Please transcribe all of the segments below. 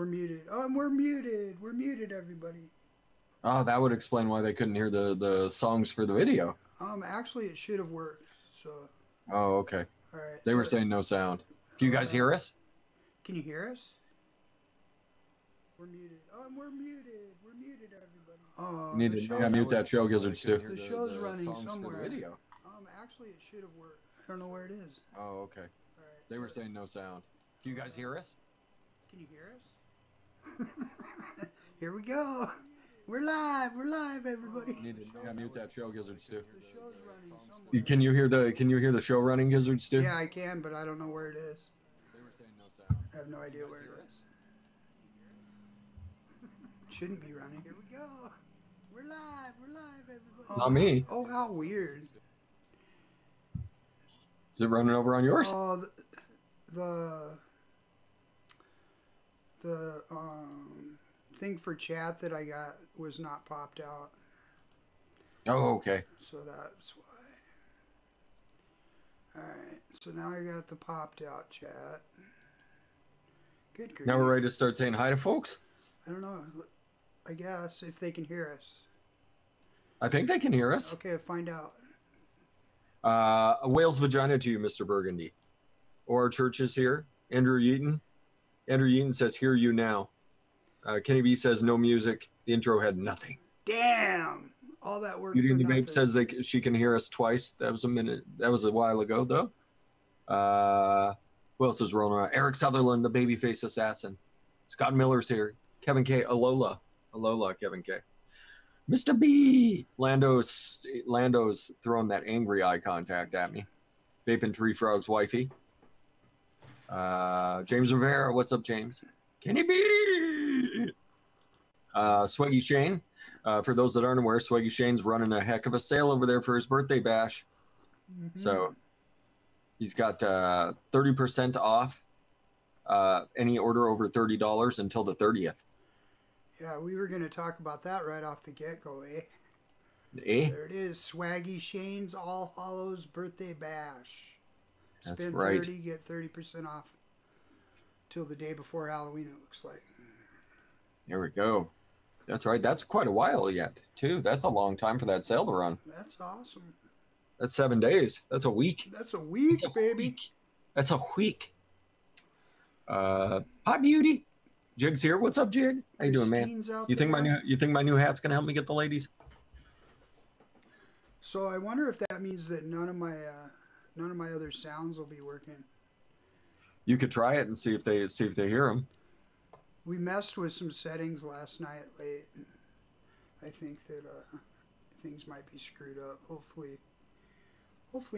We're muted. Oh, and we're muted. We're muted, everybody. Oh, that would explain why they couldn't hear the songs for the video. Actually, it should have worked. So. Oh, okay. All right. They were saying no sound. Can you guys hear us? Can you hear us? We're muted. Oh, and we're muted. We're muted, everybody. Oh, you need to mute that show, Gizzards, too. The show's running somewhere. Video. Actually, it should have worked. I don't know where it is. Oh, okay. All right. They were saying no sound. Can you guys hear us? Can you hear us? Here we go. We're live. We're live, everybody. You need to mute that show, Gizzards, too. The show's running somewhere. Can you hear the show running, Gizzards, too? Yeah, I can, but I don't know where it is. They were saying no sound. I have no idea where it is. It shouldn't be running. Here we go. We're live. We're live, everybody. Not me. Oh, how weird. Is it running over on yours? Oh, the thing for chat that I got was not popped out. Oh, okay. So that's why. Alright, so now I got the popped out chat. Good grief. Now we're ready to start saying hi to folks? I don't know. I guess, if they can hear us. I think they can hear us. Okay, find out. A whale's vagina to you, Mr. Burgundy. Or our church is here. Andrew Yeaton. Andrew Yeaton says, hear you now. Kenny B says, no music. The intro had nothing. Damn! All that work Beauty for and the nothing. Babe says she can hear us twice. That was a minute. That was a while ago, though. Who else is rolling around? Eric Sutherland, the babyface assassin. Scott Miller's here. Kevin K. Alola. Alola, Kevin K. Mr. B. Lando's throwing that angry eye contact at me. Vaping Tree Frog's wifey. James Rivera. What's up, James? Kenny B. Swaggy Shane. For those that aren't aware, Swaggy Shane's running a heck of a sale over there for his birthday bash. Mm-hmm. So he's got 30% off any order over $30 until the 30th. Yeah, we were going to talk about that right off the get-go, eh? Eh? There it is, Swaggy Shane's All Hallows Birthday Bash. Spend 30, get 30% off till the day before Halloween, it looks like. There we go. That's right. That's quite a while yet, too. That's a long time for that sale to run. That's awesome. That's 7 days. That's a week. That's a week, baby. Week. That's a week. Hi, Beauty. Jig's here. What's up, Jig? How you doing, man? You think my new hat's gonna help me get the ladies? So I wonder if that means that none of my other sounds will be working. You could try it and see if they hear them. We messed with some settings last night late. And I think that things might be screwed up. Hopefully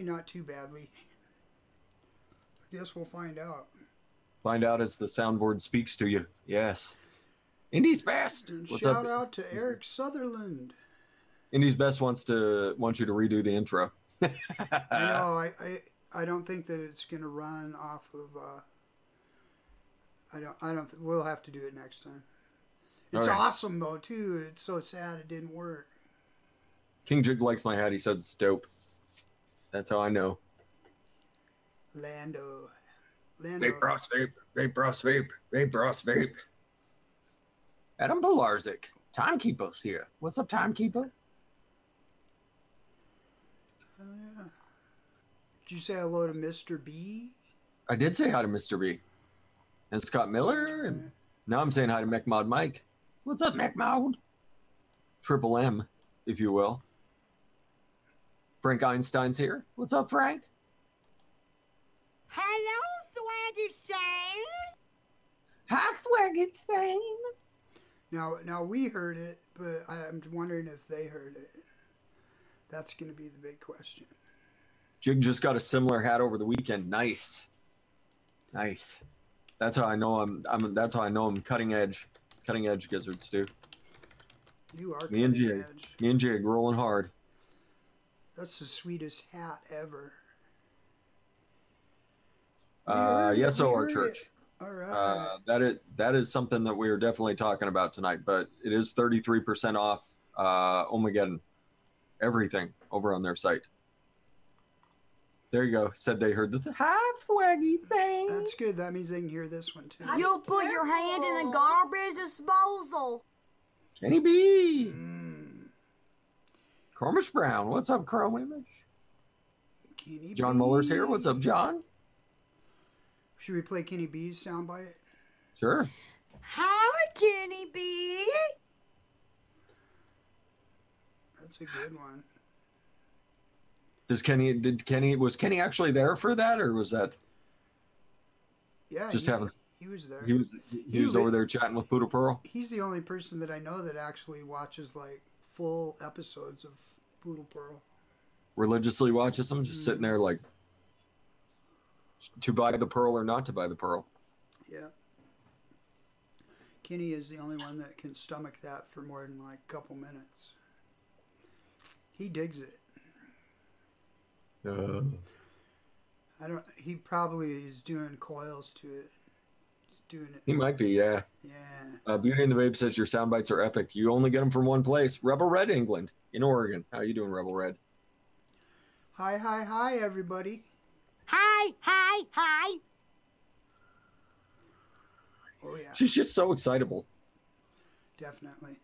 not too badly. I guess we'll find out. Find out as the soundboard speaks to you. Yes. Indy's Best. And what's shout up? out to Eric Sutherland. Indy's Best wants you to redo the intro. I know. I don't think that it's gonna run off of. I don't. We'll have to do it next time. It's right. Awesome though too. It's so sad it didn't work. King Jig likes my hat. He says it's dope. That's how I know. Lando. Vape Ross Vape. Vape Ross Vape. Vape Ross Vape. Adam Belarzik. Timekeeper's here. What's up, Timekeeper? Oh yeah. Did you say hello to Mr. B? I did say hi to Mr. B. And Scott Miller. And now I'm saying hi to McMod Mike. What's up, McMod? Triple M, if you will. Frank Einstein's here. What's up, Frank? Hello, Swaggy Shane. Hi, Swaggy Shane. Now we heard it, but I'm wondering if they heard it. That's going to be the big question. Jig just got a similar hat over the weekend. Nice. Nice. That's how I know that's how I know I'm cutting edge. Cutting edge Gizzards too. You are me and Jig. Edge. Me and Jig rolling hard. That's the sweetest hat ever. Yes, so our church. All right. That is something that we are definitely talking about tonight, but it is 33% off OHMAGEDDON. Everything over on their site. There you go. Said they heard the hi, swaggy thing. That's good. That means they can hear this one too. You'll put your hand in the garbage disposal. Kenny B. Mm. Cromish Brown. What's up, Cromish? Kenny John B. Muller's here. What's up, John? Should we play Kenny B's soundbite? Sure. Hi, Kenny B. That's a good one. Was Kenny actually there for that, or was that Yeah, just he was there. He was over there chatting with Poodle Pearl? He's the only person that I know that actually watches like full episodes of Poodle Pearl. Religiously watches them, just sitting there like, to buy the pearl or not to buy the pearl. Yeah. Kenny is the only one that can stomach that for more than like a couple minutes. He digs it. He probably is doing coils to it. He's doing it. He might be, yeah. Yeah. Beauty and the Babe says your sound bites are epic. You only get them from one place. Rebel Red, England, in Oregon. How you doing, Rebel Red? Hi, everybody. Hi. Oh, yeah. She's just so excitable. Definitely.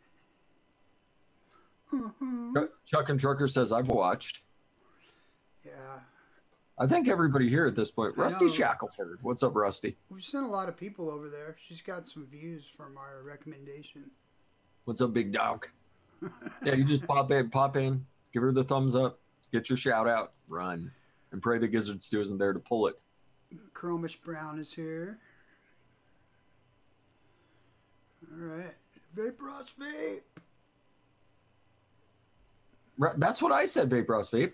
Chuck and Trucker says, I've watched. Yeah. I think everybody here at this point. I Rusty know. Shackelford. What's up, Rusty? We've sent a lot of people over there. She's got some views from our recommendation. What's up, big dog? Yeah, you just pop in, give her the thumbs up, get your shout out, run, and pray the Gizzard Stew isn't there to pull it. Chromish Brown is here. All right. Vaporous Vape. That's what I said, Vape Ross Vape.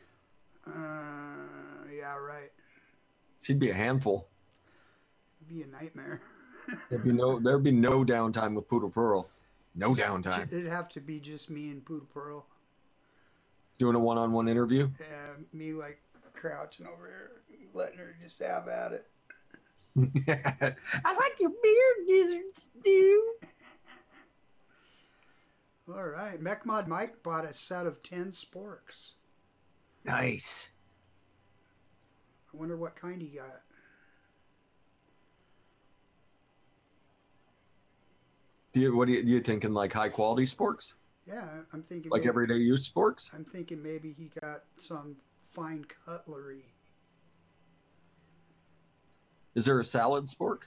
Yeah, right. She'd be a handful. It'd be a nightmare. There'd be no downtime with Poodle Pearl. No downtime. It'd have to be just me and Poodle Pearl. Doing a one-on-one interview. Me like crouching over here, letting her just have at it. I like your beard, Gizzard Stew. All right. MechMod Mike bought a set of 10 sporks. Nice. I wonder what kind he got. What are you thinking? Like high quality sporks? Yeah, I'm thinking Like everyday use sporks? I'm thinking maybe he got some fine cutlery. Is there a salad spork?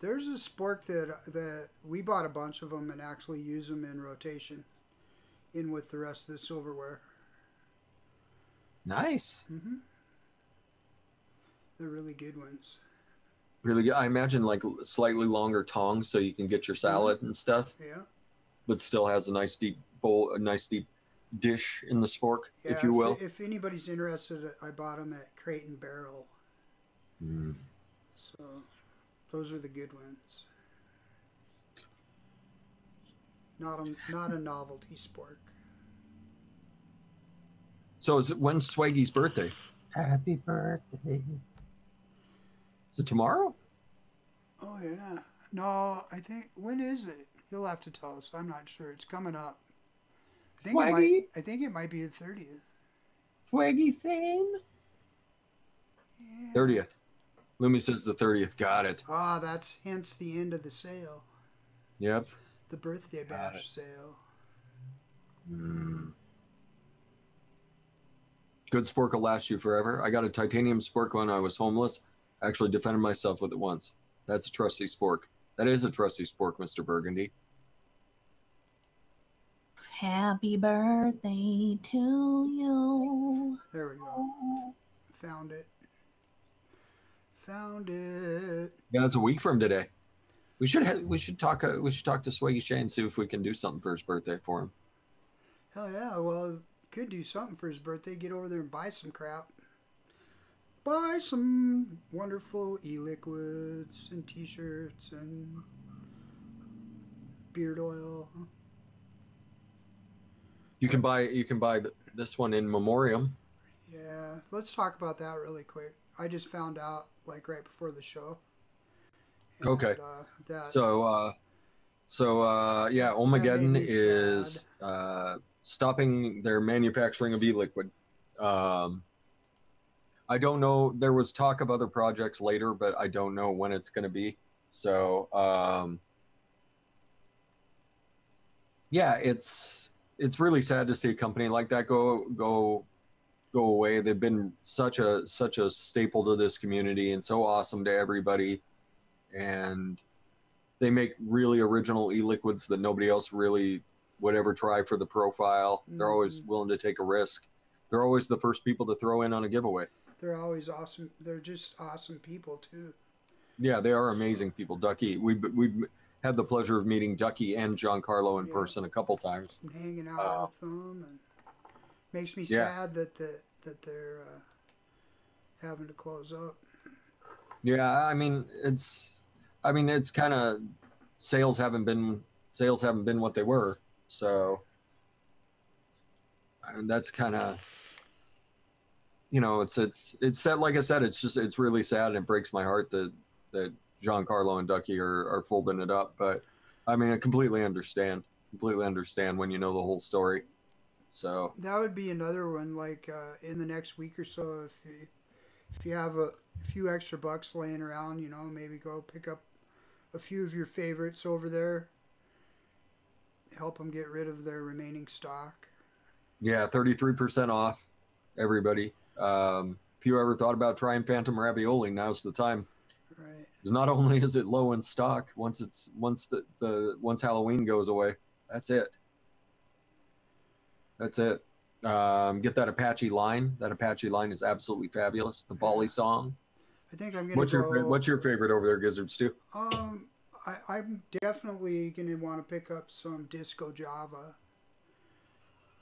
There's a spork that we bought a bunch of them and actually use them in rotation, in with the rest of the silverware. Nice. Mm-hmm. They're really good ones. Really good. I imagine like slightly longer tongs so you can get your salad and stuff, Yeah. but still has a nice deep bowl, a nice deep dish in the spork, Yeah, if you will. If anybody's interested, I bought them at Crate and Barrel. Mm. So those are the good ones. Not a novelty spork. So when's Swaggy's birthday? Happy birthday. Is it tomorrow? Oh yeah. No, I think when is it? He'll have to tell us. I'm not sure. It's coming up. Swaggy? I think it might be the 30th. Swaggy thing? Yeah. 30th. Lumi says the 30th. Got it. Ah, that's hence the end of the sale. Yep. The birthday bash sale. Mm. Good spork will last you forever. I got a titanium spork when I was homeless. I actually defended myself with it once. That's a trusty spork. That is a trusty spork, Mr. Burgundy. Happy birthday to you. There we go. Found it. Yeah, it's a week from today. We should talk to Swaggy Shay and see if we can do something for his birthday for him. Hell yeah. Well, could do something for his birthday. Get over there and buy some crap. Buy some wonderful e-liquids and t-shirts and beard oil. You can buy this one in memoriam. Yeah, let's talk about that really quick. I just found out like right before the show. And, Okay. Yeah, So, OHMAGEDDON made me is stopping their manufacturing of e-liquid. I don't know. There was talk of other projects later, but I don't know when it's going to be. So, yeah, it's really sad to see a company like that go away. They've been such a staple to this community and so awesome to everybody, and they make really original e-liquids that nobody else really would ever try for the profile. They're always willing to take a risk. They're always the first people to throw in on a giveaway. They're always awesome. They're just awesome people too. Yeah, they are amazing people. Ducky, we've had the pleasure of meeting Ducky and Giancarlo in person a couple times. And hanging out with them, and makes me sad that they're having to close up. Yeah, I mean it's kind of sales haven't been what they were, so that's kind of, you know, it's sad. Like I said, it's really sad, and it breaks my heart that Giancarlo and Ducky are folding it up. But I mean, I completely understand when you know the whole story. So that would be another one, like in the next week or so, if you have a few extra bucks laying around, you know, maybe go pick up a few of your favorites over there. Help them get rid of their remaining stock. Yeah, 33% off, everybody. If you ever thought about trying Phantom Ravioli, now's the time. Right. Because not only is it low in stock, once Halloween goes away, that's it. Get that Apache line. That Apache line is absolutely fabulous. The Bali song. I think I'm gonna. What's your favorite over there, Gizzard Stew? I'm definitely gonna want to pick up some Disco Java,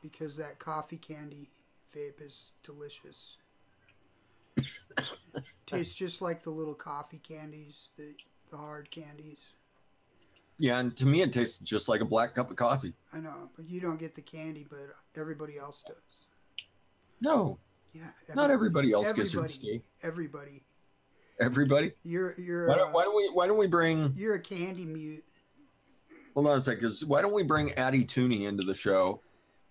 because that coffee candy vape is delicious. Tastes just like the little coffee candies, the hard candies. Yeah, and to me it tastes just like a black cup of coffee. I know, but you don't get the candy, but everybody else does. No. Yeah. Not everybody else gets it, Steve. Everybody. Everybody? You're why don't we bring... You're a candy mute. Hold on a second, because why don't we bring Addy Tooney into the show,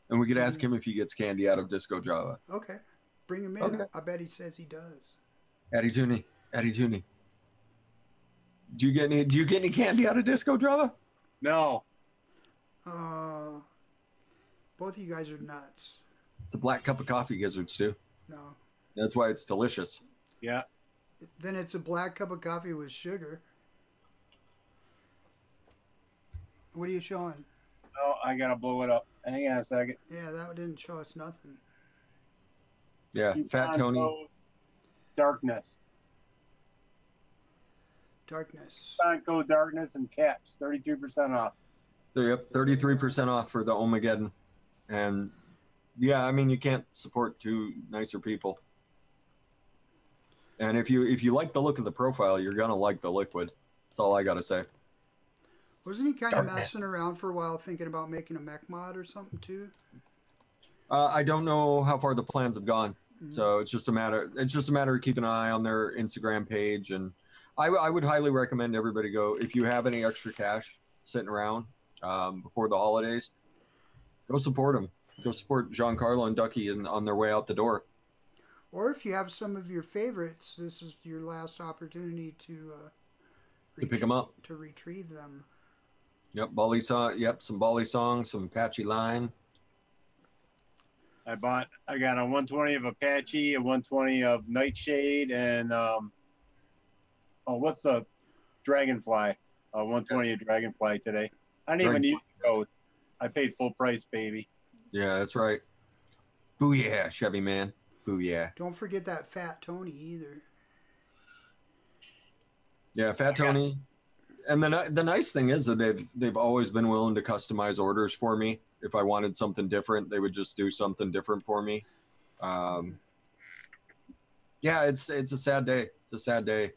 and we could ask him if he gets candy out of Disco Java. Okay. Bring him in. Okay. I bet he says he does. Addy Tooney. Do you get any candy out of Disco Java? No. Both of you guys are nuts. It's a black cup of coffee, Gizzards too. No. That's why it's delicious. Yeah. Then it's a black cup of coffee with sugar. What are you showing? Oh, I gotta blow it up. Hang on a second. Yeah, that didn't show us nothing. Yeah, Fat Tony. Darkness. Go Darkness and Caps, 33% off. Yep, 33% off for the OHMAGEDDON. And yeah, I mean, you can't support two nicer people. And if you like the look of the profile, you're gonna like the liquid. That's all I gotta say. Wasn't he kind of messing around for a while, thinking about making a mech mod or something too? I don't know how far the plans have gone, so it's just a matter of keeping an eye on their Instagram page. And I would highly recommend everybody go, if you have any extra cash sitting around before the holidays, go support them. Go support Giancarlo and Ducky on their way out the door. Or if you have some of your favorites, this is your last opportunity to pick them up, to retrieve them. Yep, Bali song. Yep, some Bali song, some Apache line. I got a 120 of Apache, a 120 of Nightshade, and what's the Dragonfly? 120 of Dragonfly today. I didn't even use the code. I paid full price, baby. Yeah, that's right. Booyah, Chevy man. Booyah. Don't forget that Fat Tony either. Yeah, Fat Tony. And the nice thing is that they've always been willing to customize orders for me. If I wanted something different, they would just do something different for me. Yeah, it's a sad day. It's a sad day.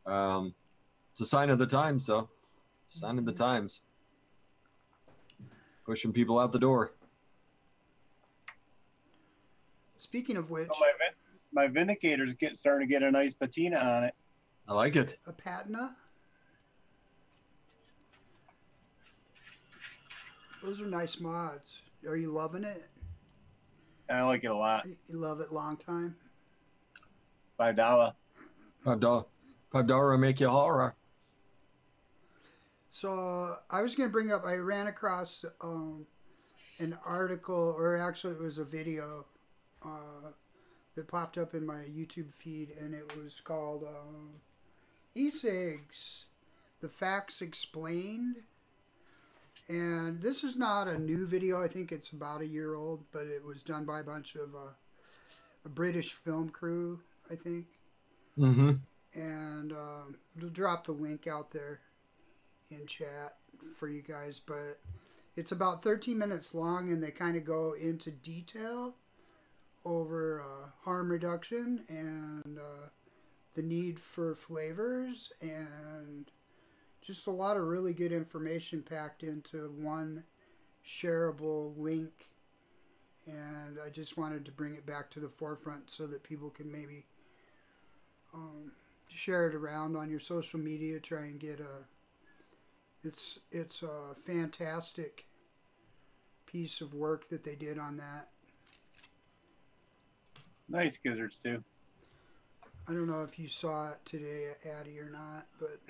It's a sign of the times, though. It's a sign of the times. Pushing people out the door. Speaking of which, my Vindicator's starting to get a nice patina on it. I like it. A patina? Those are nice mods. Are you loving it? I like it a lot. You love it long time? $5. $5 make you horror. So I was going to bring up, I ran across an article, or actually it was a video that popped up in my YouTube feed, and it was called E-Cigs, The Facts Explained. And this is not a new video. I think it's about a year old, but it was done by a bunch of a British film crew, I think. Mm-hmm. And we'll drop the link out there in chat for you guys, but it's about 13 minutes long, and they kind of go into detail over harm reduction and the need for flavors, and just a lot of really good information packed into one shareable link. And I just wanted to bring it back to the forefront so that people can maybe share it around on your social media. Try and get it's a fantastic piece of work that they did on that. Nice gizzards too. I don't know if you saw it today, Addie, or not, but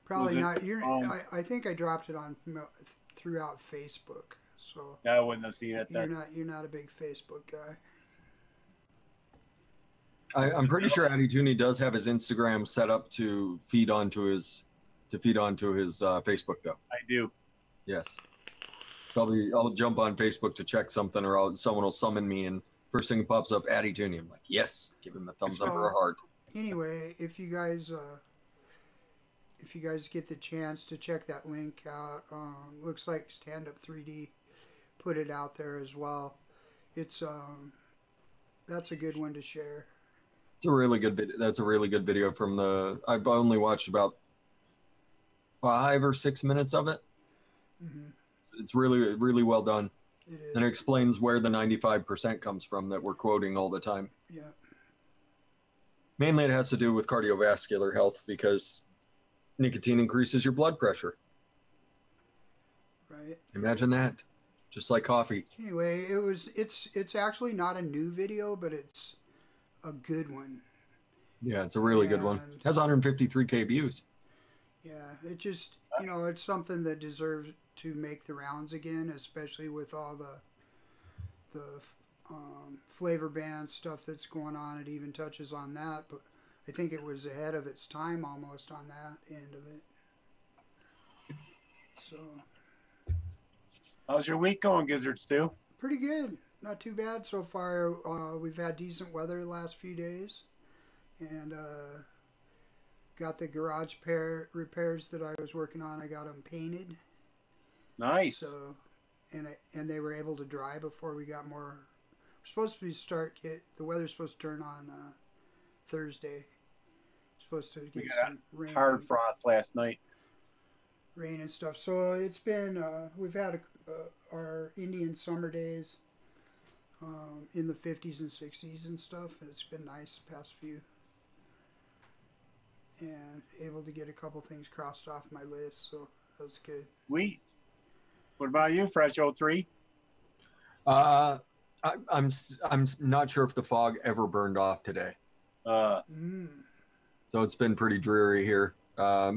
probably not. I think I dropped it on throughout Facebook, so I wouldn't have seen it. You're not a big Facebook guy. I'm pretty sure Addy Tooney does have his Instagram set up to feed onto his Facebook though. I do. Yes. So I'll jump on Facebook to check something, or someone will summon me, and first thing that pops up, Addy Tooney. I'm like, yes, give him a thumbs up or a heart. Anyway, if you guys get the chance to check that link out, looks like Stand Up 3D put it out there as well. It's that's a good one to share. It's a really good video. That's a really good video from the. I've only watched about 5 or 6 minutes of it. Mm-hmm. It's really, really well done. It is. And it explains where the 95% comes from that we're quoting all the time. Yeah. Mainly it has to do with cardiovascular health, because nicotine increases your blood pressure. Right. Imagine that. Just like coffee. Anyway, it's actually not a new video, but it's a good one. Yeah, it's a really good one. It has 153K views. Yeah, it just, it's something that deserves to make the rounds again, especially with all the flavor ban stuff that's going on. It even touches on that, but I think it was ahead of its time almost on that end of it. So, how's your week going, Gizzard Stew? pretty good. Not too bad so far. We've had decent weather the last few days, and got the garage repairs that I was working on. I got them painted. Nice. So, and they were able to dry before we got more. We're supposed to the weather's supposed to turn on Thursday. Supposed to get some rain. Hard frost last night. Rain and stuff. So it's been. We've had our Indian summer days in the 50s and 60s and stuff, and it's been nice the past few. And able to get a couple things crossed off my list, so that's good. Sweet. What about you, Fresh 03? I'm not sure if the fog ever burned off today. So it's been pretty dreary here.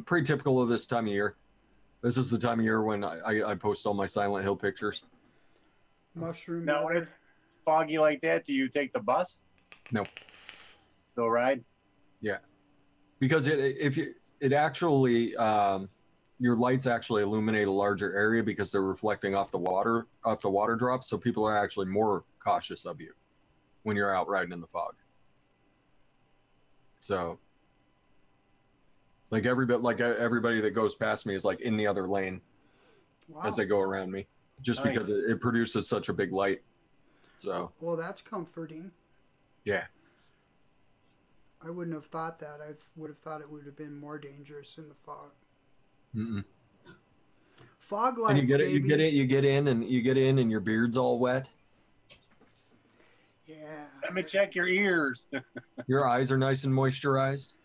Pretty typical of this time of year. This is the time of year when I post all my Silent Hill pictures. Mushroom. Now, when it's foggy like that, do you take the bus? No. Go ride? Yeah. Because it actually your lights actually illuminate a larger area because they're reflecting off the water drops, so people are actually more cautious of you when you're out riding in the fog. So everybody that goes past me is like in the other lane. Wow. As they go around me, just nice. Because it produces such a big light. So well, that's comforting. Yeah. I wouldn't have thought that. I would have thought it would have been more dangerous in the fog. Mm-mm. Fog life. And you get in and your beard's all wet. Yeah. Let me check your ears. Your eyes are nice and moisturized.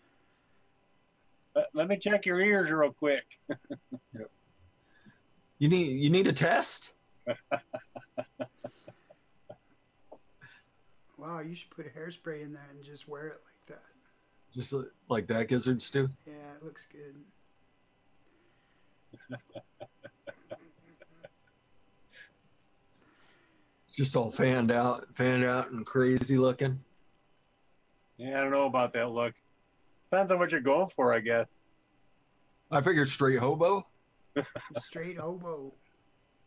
Let me check your ears real quick. Yep. You need a test? Wow, you should put hairspray in that and just wear it like that. Just like that, Gizzard Stew? Yeah, it looks good. Just all fanned out and crazy looking. Yeah, I don't know about that look. Depends on what you're going for, I guess. I figured straight hobo. Straight hobo.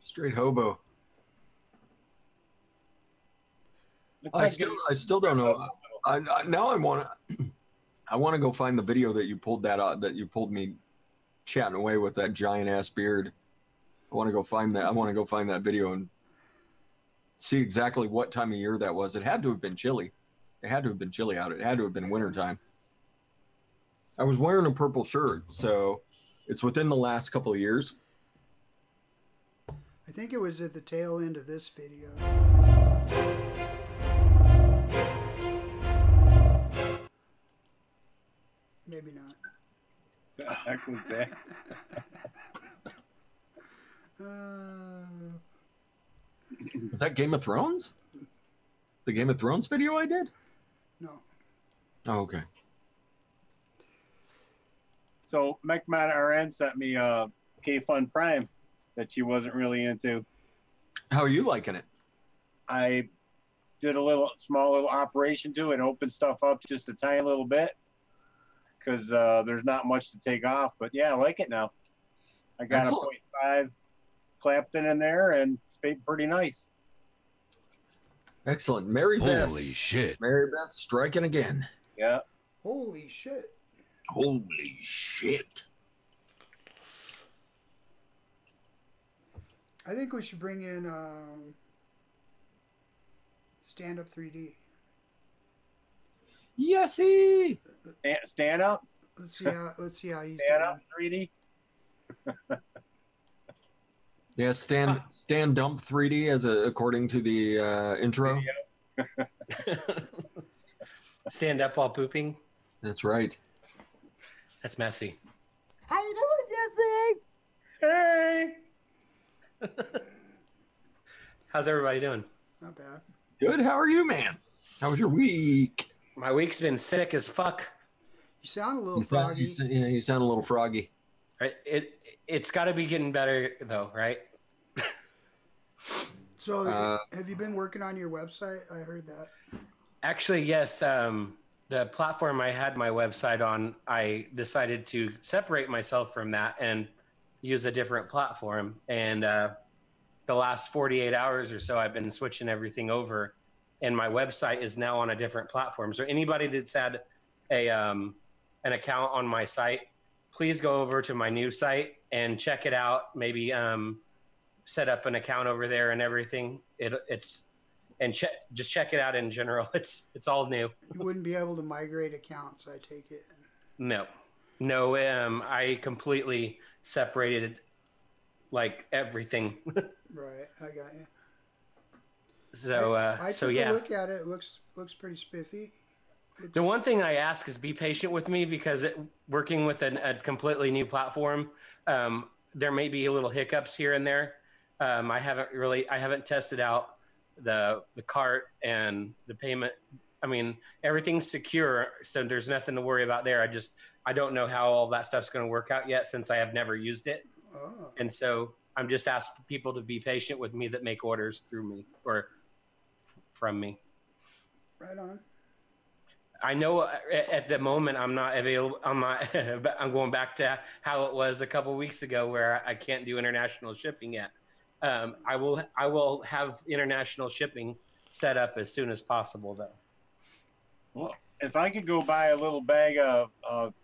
Straight hobo. It's I like still don't know. Now I want to go find the video that you pulled that you pulled me chatting away with that giant ass beard. I want to go find that. I want to go find that video and see exactly what time of year that was. It had to have been chilly. It had to have been chilly out. It had to have been wintertime. I was wearing a purple shirt, so it's within the last couple of years. I think it was at the tail end of this video. Maybe not. the heck was that? Was that Game of Thrones? The Game of Thrones video I did? No. Oh, okay. So McMahon RN sent me K-Fun Prime that she wasn't really into. How are you liking it? I did a small little operation to it, opened stuff up just a tiny little bit because there's not much to take off. But yeah, I like it now. I got Excellent. a 0.5 Clapton in there and it's pretty nice. Excellent. Mary Beth. Holy shit. Mary Beth striking again. Yeah. Holy shit. Holy shit. I think we should bring in stand-up 3D. Yesy. Stand up. Let's see how he's Stand doing. up 3D. Yeah, stand dump 3D according to the intro. Stand up while pooping. That's right. That's messy. How you doing, Jesse? Hey. How's everybody doing? Not bad. Good. How are you, man? How was your week? My week's been sick as fuck. You sound a little You sound, froggy. you sound a little froggy. Right? It's got to be getting better though, right? So, have you been working on your website? I heard that. Actually, yes. The platform I had my website on, I decided to separate myself from that and use a different platform. And the last 48 hours or so, I've been switching everything over, and my website is now on a different platform. So anybody that's had an account on my site, please go over to my new site and check it out. Maybe set up an account over there and everything. Just check it out in general. It's all new. You wouldn't be able to migrate accounts, I take it. No, I completely separated like everything. Right, I got you. So, I so took yeah. a look at it. It looks pretty spiffy. The one thing I ask is be patient with me because working with a completely new platform, there may be a little hiccups here and there. I haven't tested out the cart and the payment. I mean, everything's secure, so there's nothing to worry about there. I don't know how all that stuff's going to work out yet since I have never used it. Oh. And so I'm just asking people to be patient with me that make orders through me or from me. Right on. I know at the moment I'm not available. I'm going back to how it was a couple weeks ago where I can't do international shipping yet. I will have international shipping set up as soon as possible though. Well, if I could go buy a little bag of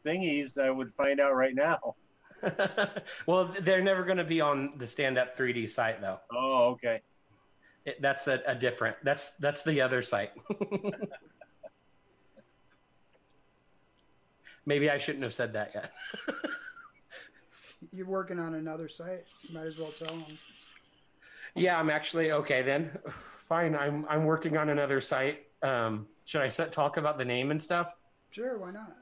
thingies, I would find out right now. Well, they're never going to be on the stand-up 3D site though. Oh, okay. That's a different. That's the other site. Maybe I shouldn't have said that yet. You're working on another site. You might as well tell them. Yeah, I'm actually okay then. Fine, I'm working on another site. Should I talk about the name and stuff? Sure, why not?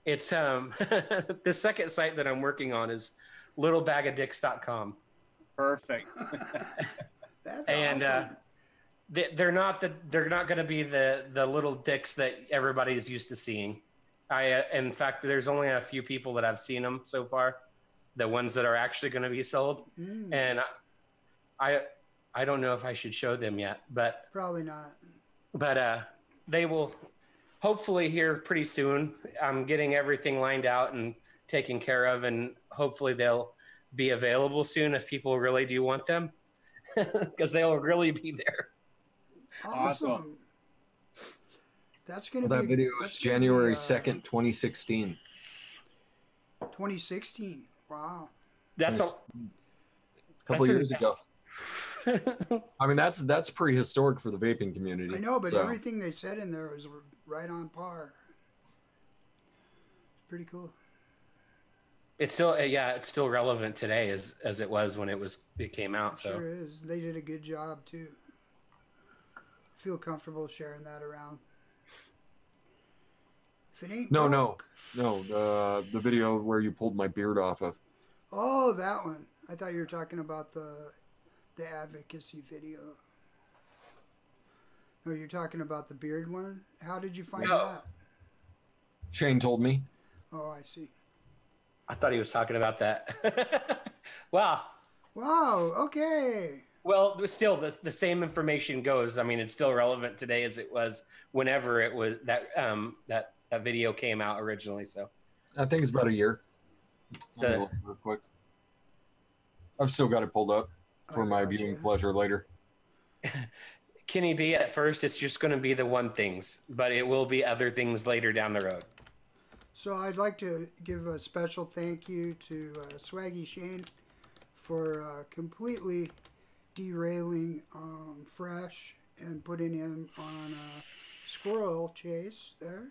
It's the second site that I'm working on is littlebagadicks.com. Perfect. That's And awesome. they're not going to be the little dicks that everybody is used to seeing. In fact, there's only a few people that I've seen them so far, the ones that are actually going to be sold. And I don't know if I should show them yet, but Probably not. But they will hopefully here pretty soon. I'm getting everything lined out and taken care of, and hopefully they'll be available soon if people really do want them, because they'll really be there. Awesome. That's going to That be video was January 2nd, 2016. 2016. Wow. That's a couple years ago. I mean, that's prehistoric for the vaping community. I know, but so. everything they said in there was right on par. Pretty cool. It's still it's still relevant today as it was when it came out. So Sure is. They did a good job too. Feel comfortable sharing that around. If it ain't broke. No, the video where you pulled my beard off of. Oh, that one. I thought you were talking about the advocacy video. No, you're talking about the beard one? How did you find that? Shane told me. Oh, I see. I thought he was talking about that. Wow. Wow, okay. Well, still, the same information goes. I mean, it's still relevant today as it was whenever it was that video came out originally. So I think it's about a year. So, real quick. I've still got it pulled up for my viewing pleasure later. Kenny B, at first, it's just going to be the one things, but it will be other things later down the road. So I'd like to give a special thank you to Swaggy Shane for completely derailing Fresh and putting him on a squirrel chase there.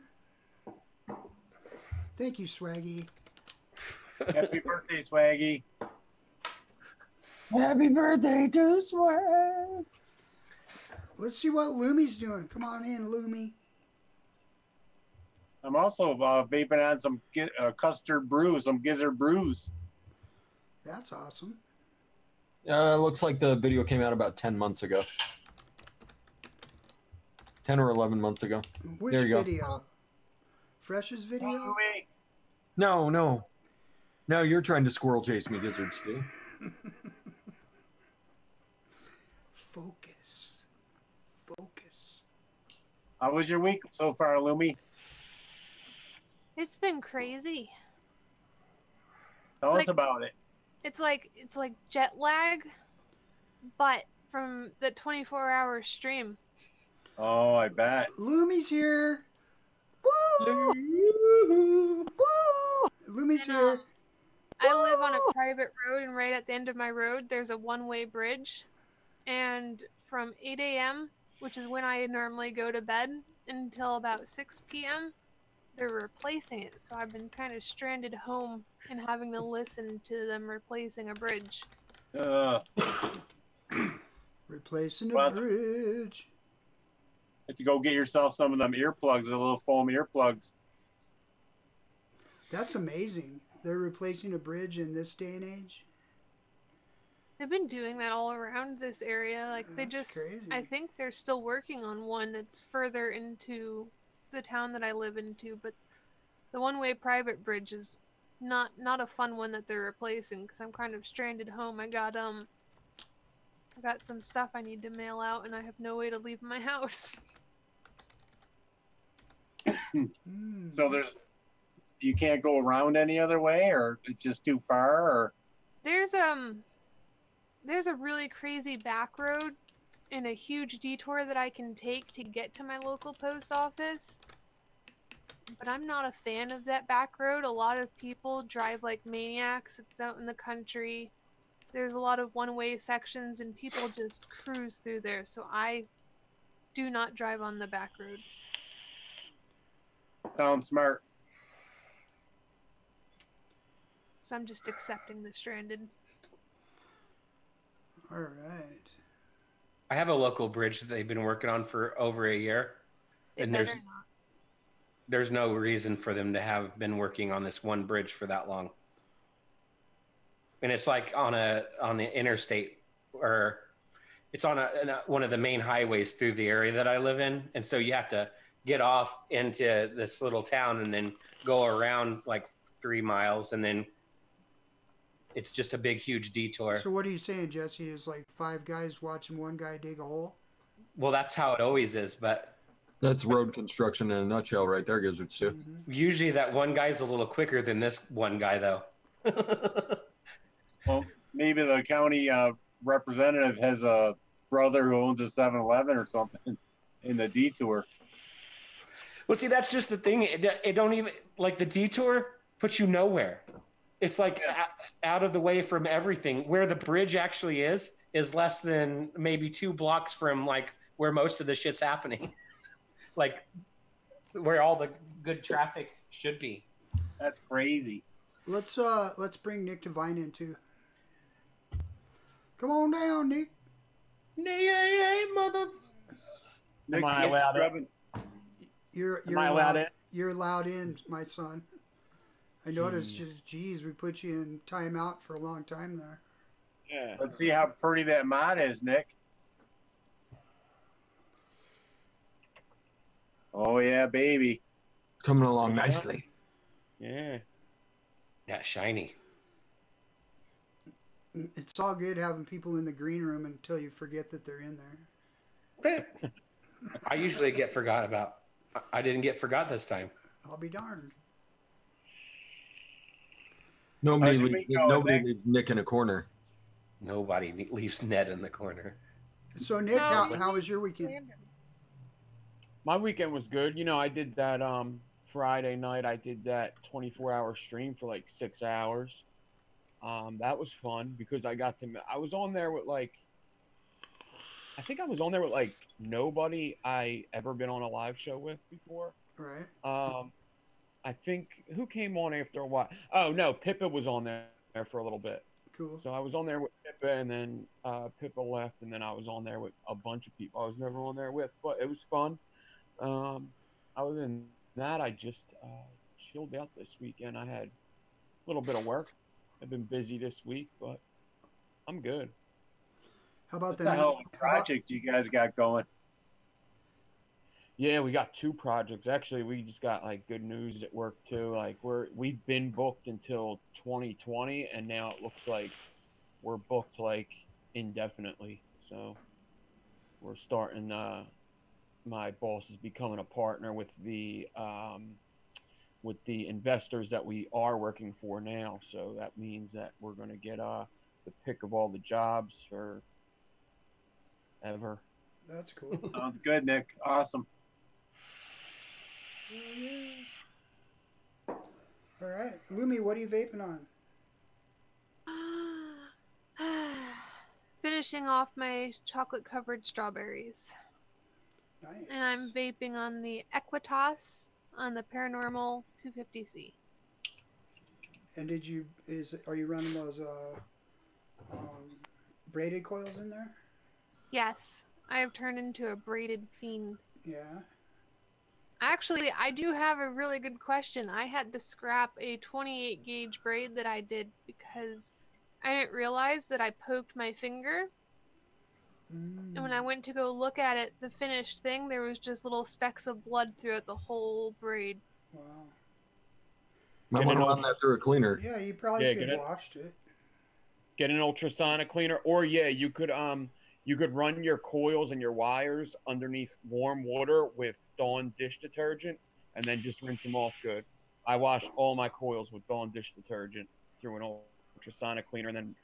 Thank you, Swaggy. Happy birthday, Swaggy. Happy birthday to Swag. Let's see what Lumi's doing. Come on in, Lumi. I'm also vaping on some custard brew, some Gizzard brews. That's awesome. Looks like the video came out about 10 months ago. 10 or 11 months ago. Which there you video? go. Fresh's video? No. Now you're trying to squirrel chase me, Gizzard Steve. Focus. How was your week so far, Lumi? It's been crazy. Tell us about it. It's like jet lag, but from the 24-hour stream. Oh, I bet. Lumi's here. Woo! Lumi's here. I live on a private road, and right at the end of my road, there's a one-way bridge. And from 8 a.m., which is when I normally go to bed, until about 6 p.m., they're replacing it. So I've been kind of stranded home and having to listen to them replacing a bridge. Replacing a bridge. Have to go get yourself some of them earplugs, the little foam earplugs. That's amazing. They're replacing a bridge in this day and age. They've been doing that all around this area. Like That's crazy. I think they're still working on one that's further into the town that I live into, but the one-way private bridge is not a fun one that they're replacing because I'm kind of stranded home. I got some stuff I need to mail out, and I have no way to leave my house. So you can't go around any other way, or it's just too far, or There's a really crazy back road and a huge detour that I can take to get to my local post office. But I'm not a fan of that back road. A lot of people drive like maniacs. It's out in the country. There's a lot of one-way sections and people just cruise through there. So I do not drive on the back road. sounds smart. So I'm just accepting the stranded. All right. I have a local bridge that they've been working on for over a year, and there's no reason for them to have been working on this one bridge for that long. And it's like on the interstate, or it's on one of the main highways through the area that I live in, and so you have to get off into this little town and then go around like 3 miles, and then it's just a big, huge detour. So what are you saying, Jesse? Is like 5 guys watching one guy dig a hole? Well, that's how it always is, but That's road construction in a nutshell right there, Gizzards too. usually that one guy's a little quicker than this one guy, though. Well, maybe the county representative has a brother who owns a 7-Eleven or something in the detour. Well, see, that's just the thing. It don't even, like, the detour puts you nowhere. It's like out of the way from everything. Where the bridge actually is less than maybe 2 blocks from like where most of the shit's happening. Like where all the good traffic should be. That's crazy. Let's bring Nick Devine in too. Come on down, Nick. Nay, mother. Nick, I allowed grabbing- You're Am I allowed in? You're allowed in, my son. I noticed. Just geez, we put you in timeout for a long time there. Yeah. Let's see how pretty that mod is, Nick. Oh yeah, baby. Coming along nicely. Yeah. Yeah, shiny. It's all good having people in the green room until you forget that they're in there. I usually get forgot about. I didn't get forgot this time. I'll be darned. Nobody How's your week going, Nick? leaves Nick in a corner. Nobody leaves Ned in the corner. So Nick, how was your weekend? My weekend was good. You know, I did that Friday night. I did that 24-hour stream for like 6 hours. That was fun because I got to. I was on there with like. I think I was on there with like nobody I ever been on a live show with before. Right. I think who came on after a while. Oh no, Pippa was on there for a little bit. Cool. So I was on there with Pippa, and then Pippa left, and then I was on there with a bunch of people I was never on there with, but it was fun. Other than that, I just chilled out this weekend. I had a little bit of work. I've been busy this week, but I'm good. How about That's a hell of a project you guys got going. Yeah, we got 2 projects. Actually, we just got like good news at work too. Like we've been booked until 2020, and now it looks like we're booked like indefinitely. So we're starting. My boss is becoming a partner with the investors that we are working for now. So that means that we're going to get the pick of all the jobs for ever. That's cool. Sounds good, Nick. Awesome. All right, Lumi, what are you vaping on? Finishing off my chocolate-covered strawberries. Nice. And I'm vaping on the Equitas on the Paranormal 250C. And are you running those braided coils in there? Yes, I have turned into a braided fiend. Yeah. Actually, I do have a really good question. I had to scrap a 28 gauge braid that I did because I didn't realize that I poked my finger. And when I went to go look at it, the finished thing, there was just little specks of blood throughout the whole braid. Wow. Might want to run that through a cleaner. Yeah, you probably could have washed it. Get an ultrasonic cleaner, or you could run your coils and your wires underneath warm water with Dawn dish detergent, and then just rinse them off good. I wash all my coils with Dawn dish detergent through an ultrasonic cleaner, and then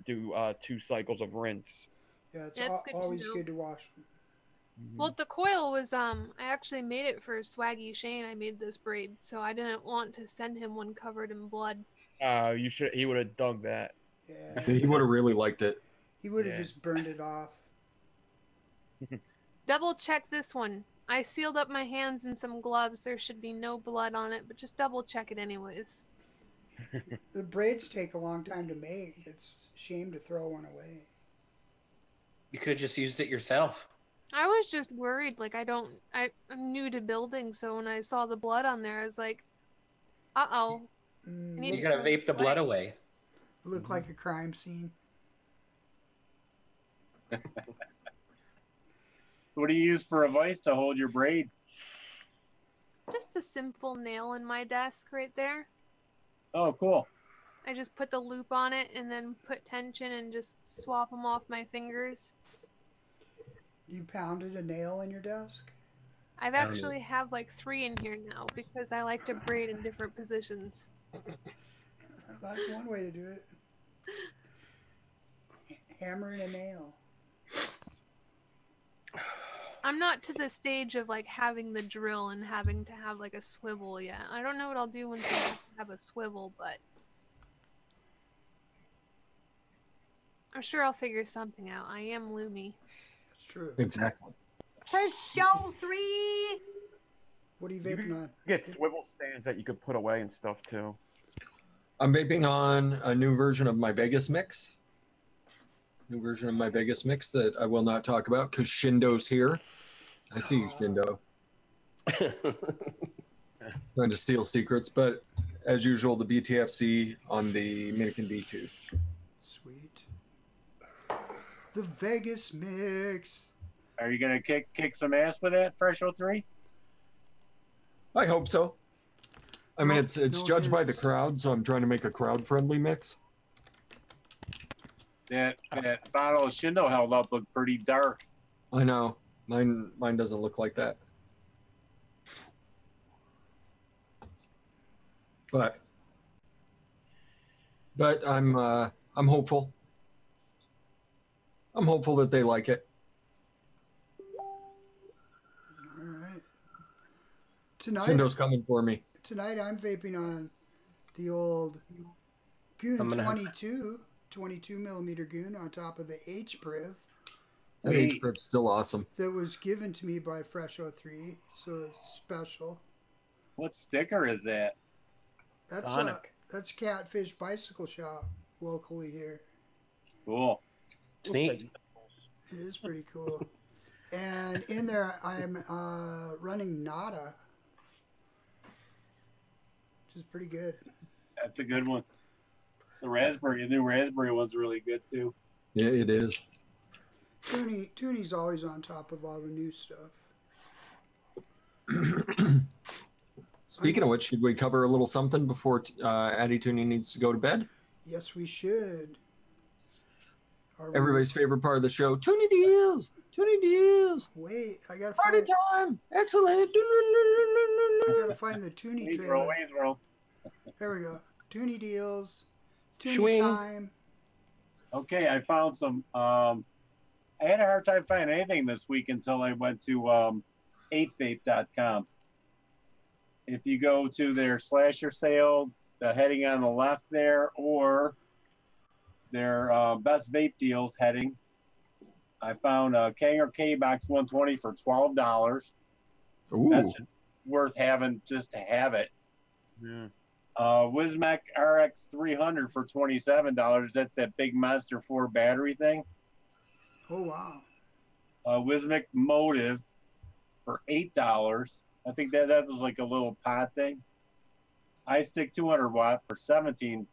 do 2 cycles of rinse. Yeah, it's good always to know. good to wash them. Well, the coil was, I actually made it for Swaggy Shane. I made this braid, so I didn't want to send him one covered in blood. He would have dug that. Yeah. He would have really liked it. He would have just burned it off. Double check this one. I sealed up my hands in some gloves. There should be no blood on it, but just double check it anyways. The braids take a long time to make. It's a shame to throw one away. You could have just used it yourself. I was just worried. Like, I'm new to building, so when I saw the blood on there, I was like, uh-oh. You gotta vape the blood away. Look like a crime scene. What do you use for a vise to hold your braid? Just a simple nail in my desk right there. Oh, cool. I just put the loop on it and then put tension and just swap them off my fingers. You pounded a nail in your desk? I've actually have like 3 in here now because I like to braid in different positions. That's one way to do it. Hammering a nail. I'm not to the stage of like having the drill and having to have like a swivel yet. I don't know what I'll do once I have a swivel, but I'm sure I'll figure something out. I am Loomy. That's true. Exactly. Press show 3. What are you vaping on? Get swivel stands that you could put away and stuff too. I'm vaping on a new version of my Vegas mix. New version of my Vegas mix that I will not talk about because Shindo's here. I see you, Shindo. Trying to steal secrets, but as usual, the BTFC on the Minikin B2. Sweet. The Vegas mix. Are you gonna kick some ass with that Fresh 03? I hope so. I mean, No, it's no judged by the hits. crowd, so I'm trying to make a crowd-friendly mix. That bottle of Shindo held up looked pretty dark. I know. Mine doesn't look like that. But I'm hopeful. I'm hopeful that they like it. All right. Shindo's coming for me. Tonight I'm vaping on the old Goon I'm gonna have- 22 millimeter Goon on top of the H-Priv That H-Prip's still awesome. that was given to me by Fresh 03, so it's special. What sticker is that? Sonic. That's Catfish Bicycle Shop locally here. Cool. It's neat. It is pretty cool. And in there I'm running Nada, which is pretty good. That's a good one. The new raspberry one's really good too. Yeah, it is. Toonie's always on top of all the new stuff. Speaking of which, should we cover a little something before Addy Toonie needs to go to bed? Yes, we should. Everybody's favorite part of the show, Toonie Deals! Toonie Deals! Wait, I gotta Party find. time! Excellent! I gotta find the Toonie Ways trailer. roll, ways roll. There we go. Toonie Deals. Toonie Swing. time. Okay, I found some. I had a hard time finding anything this week until I went to 8vape.com. If you go to their slasher sale, the heading on the left there, or their best vape deals heading, I found a Kanger K-Box 120 for $12. Ooh, That's worth having just to have it. Yeah. Wismac RX 300 for $27. That's that big Monster 4 battery thing. Oh wow. Wismac Motive for $8. I think that was like a little pod thing. iStick 200 watt for $17.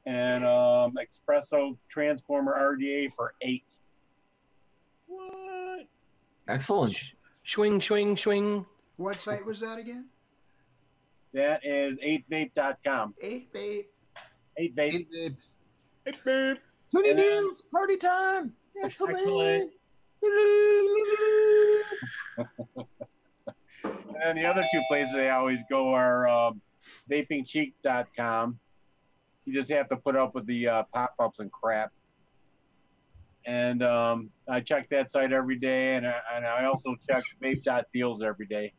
And Espresso Transformer RDA for $8. What? excellent. Swing, swing, swing. What site was that again? That is 8vape.com. 8vape. 8vape. Hey, babe. Toonie And then- Deals! Party time! Excellent! Excellent. And the other two places I always go are vapingcheek.com. You just have to put up with the pop-ups and crap. And I check that site every day, and I also check vape.deals every day.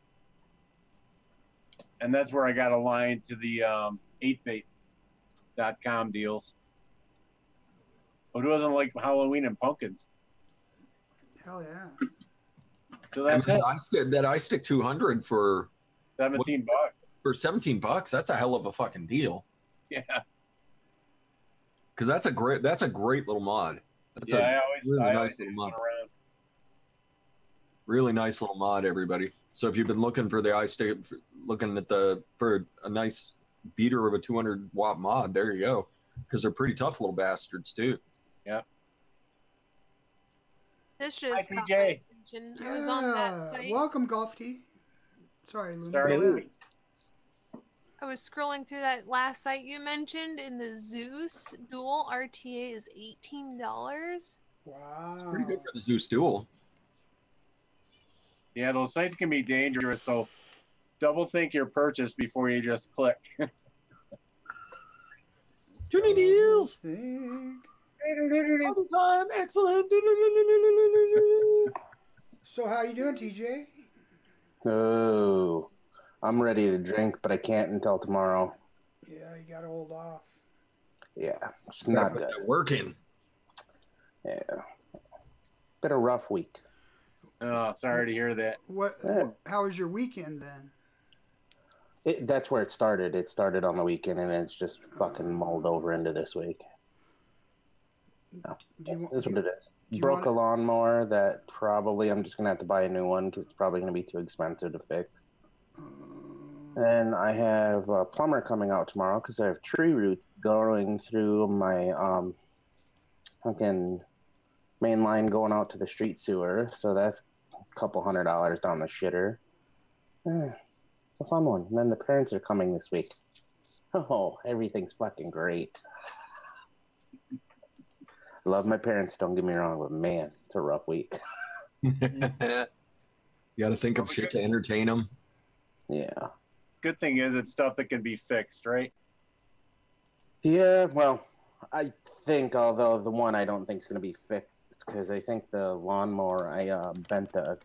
And that's where I got aligned to the 8vape.com deals. But who doesn't like Halloween and pumpkins? Hell yeah. So And that's it. that iStick 200 for $17. $17, that's a hell of a fucking deal. Yeah. Because that's a great little mod. That's Yeah, a I always really nice do little mod. one around. Really nice little mod, everybody. So if you've been looking for the iStick, for a nice beater of a 200 watt mod, there you go. Because they're pretty tough little bastards too. This just Hi, caught my TJ. attention. I was on that Yeah. site. Welcome, Golf Tea. Sorry, Luna. Sorry. Go ahead. I was scrolling through that last site you mentioned, and the Zeus Dual RTA is $18. Wow. It's pretty good for the Zeus Duel. Yeah, those sites can be dangerous, so double think your purchase before you just click. Tuning deals. Think. All the time. Excellent. So how you doing, TJ? Oh, I'm ready to drink, but I can't until tomorrow. Yeah, you gotta hold off. Yeah, it's not Put good. that work in. Yeah, been a rough week. Oh, sorry to hear that. How was your weekend then? That's where it started. It started on the weekend, and it's just fucking mulled over into this week. No, that's what it is. Broke a lawnmower that probably I'm just gonna have to buy a new one because it's probably gonna be too expensive to fix. And I have a plumber coming out tomorrow because I have tree roots going through my fucking main line going out to the street sewer. So that's a couple $100 down the shitter. It's a fun one. And then the parents are coming this week. Oh, everything's fucking great. Love my parents, don't get me wrong, but man, it's a rough week. You got to think of shit to entertain them. Yeah. Good thing is it's stuff that can be fixed, right? Yeah, well, I think, although the one I don't think is going to be fixed, because I think the lawnmower I bent the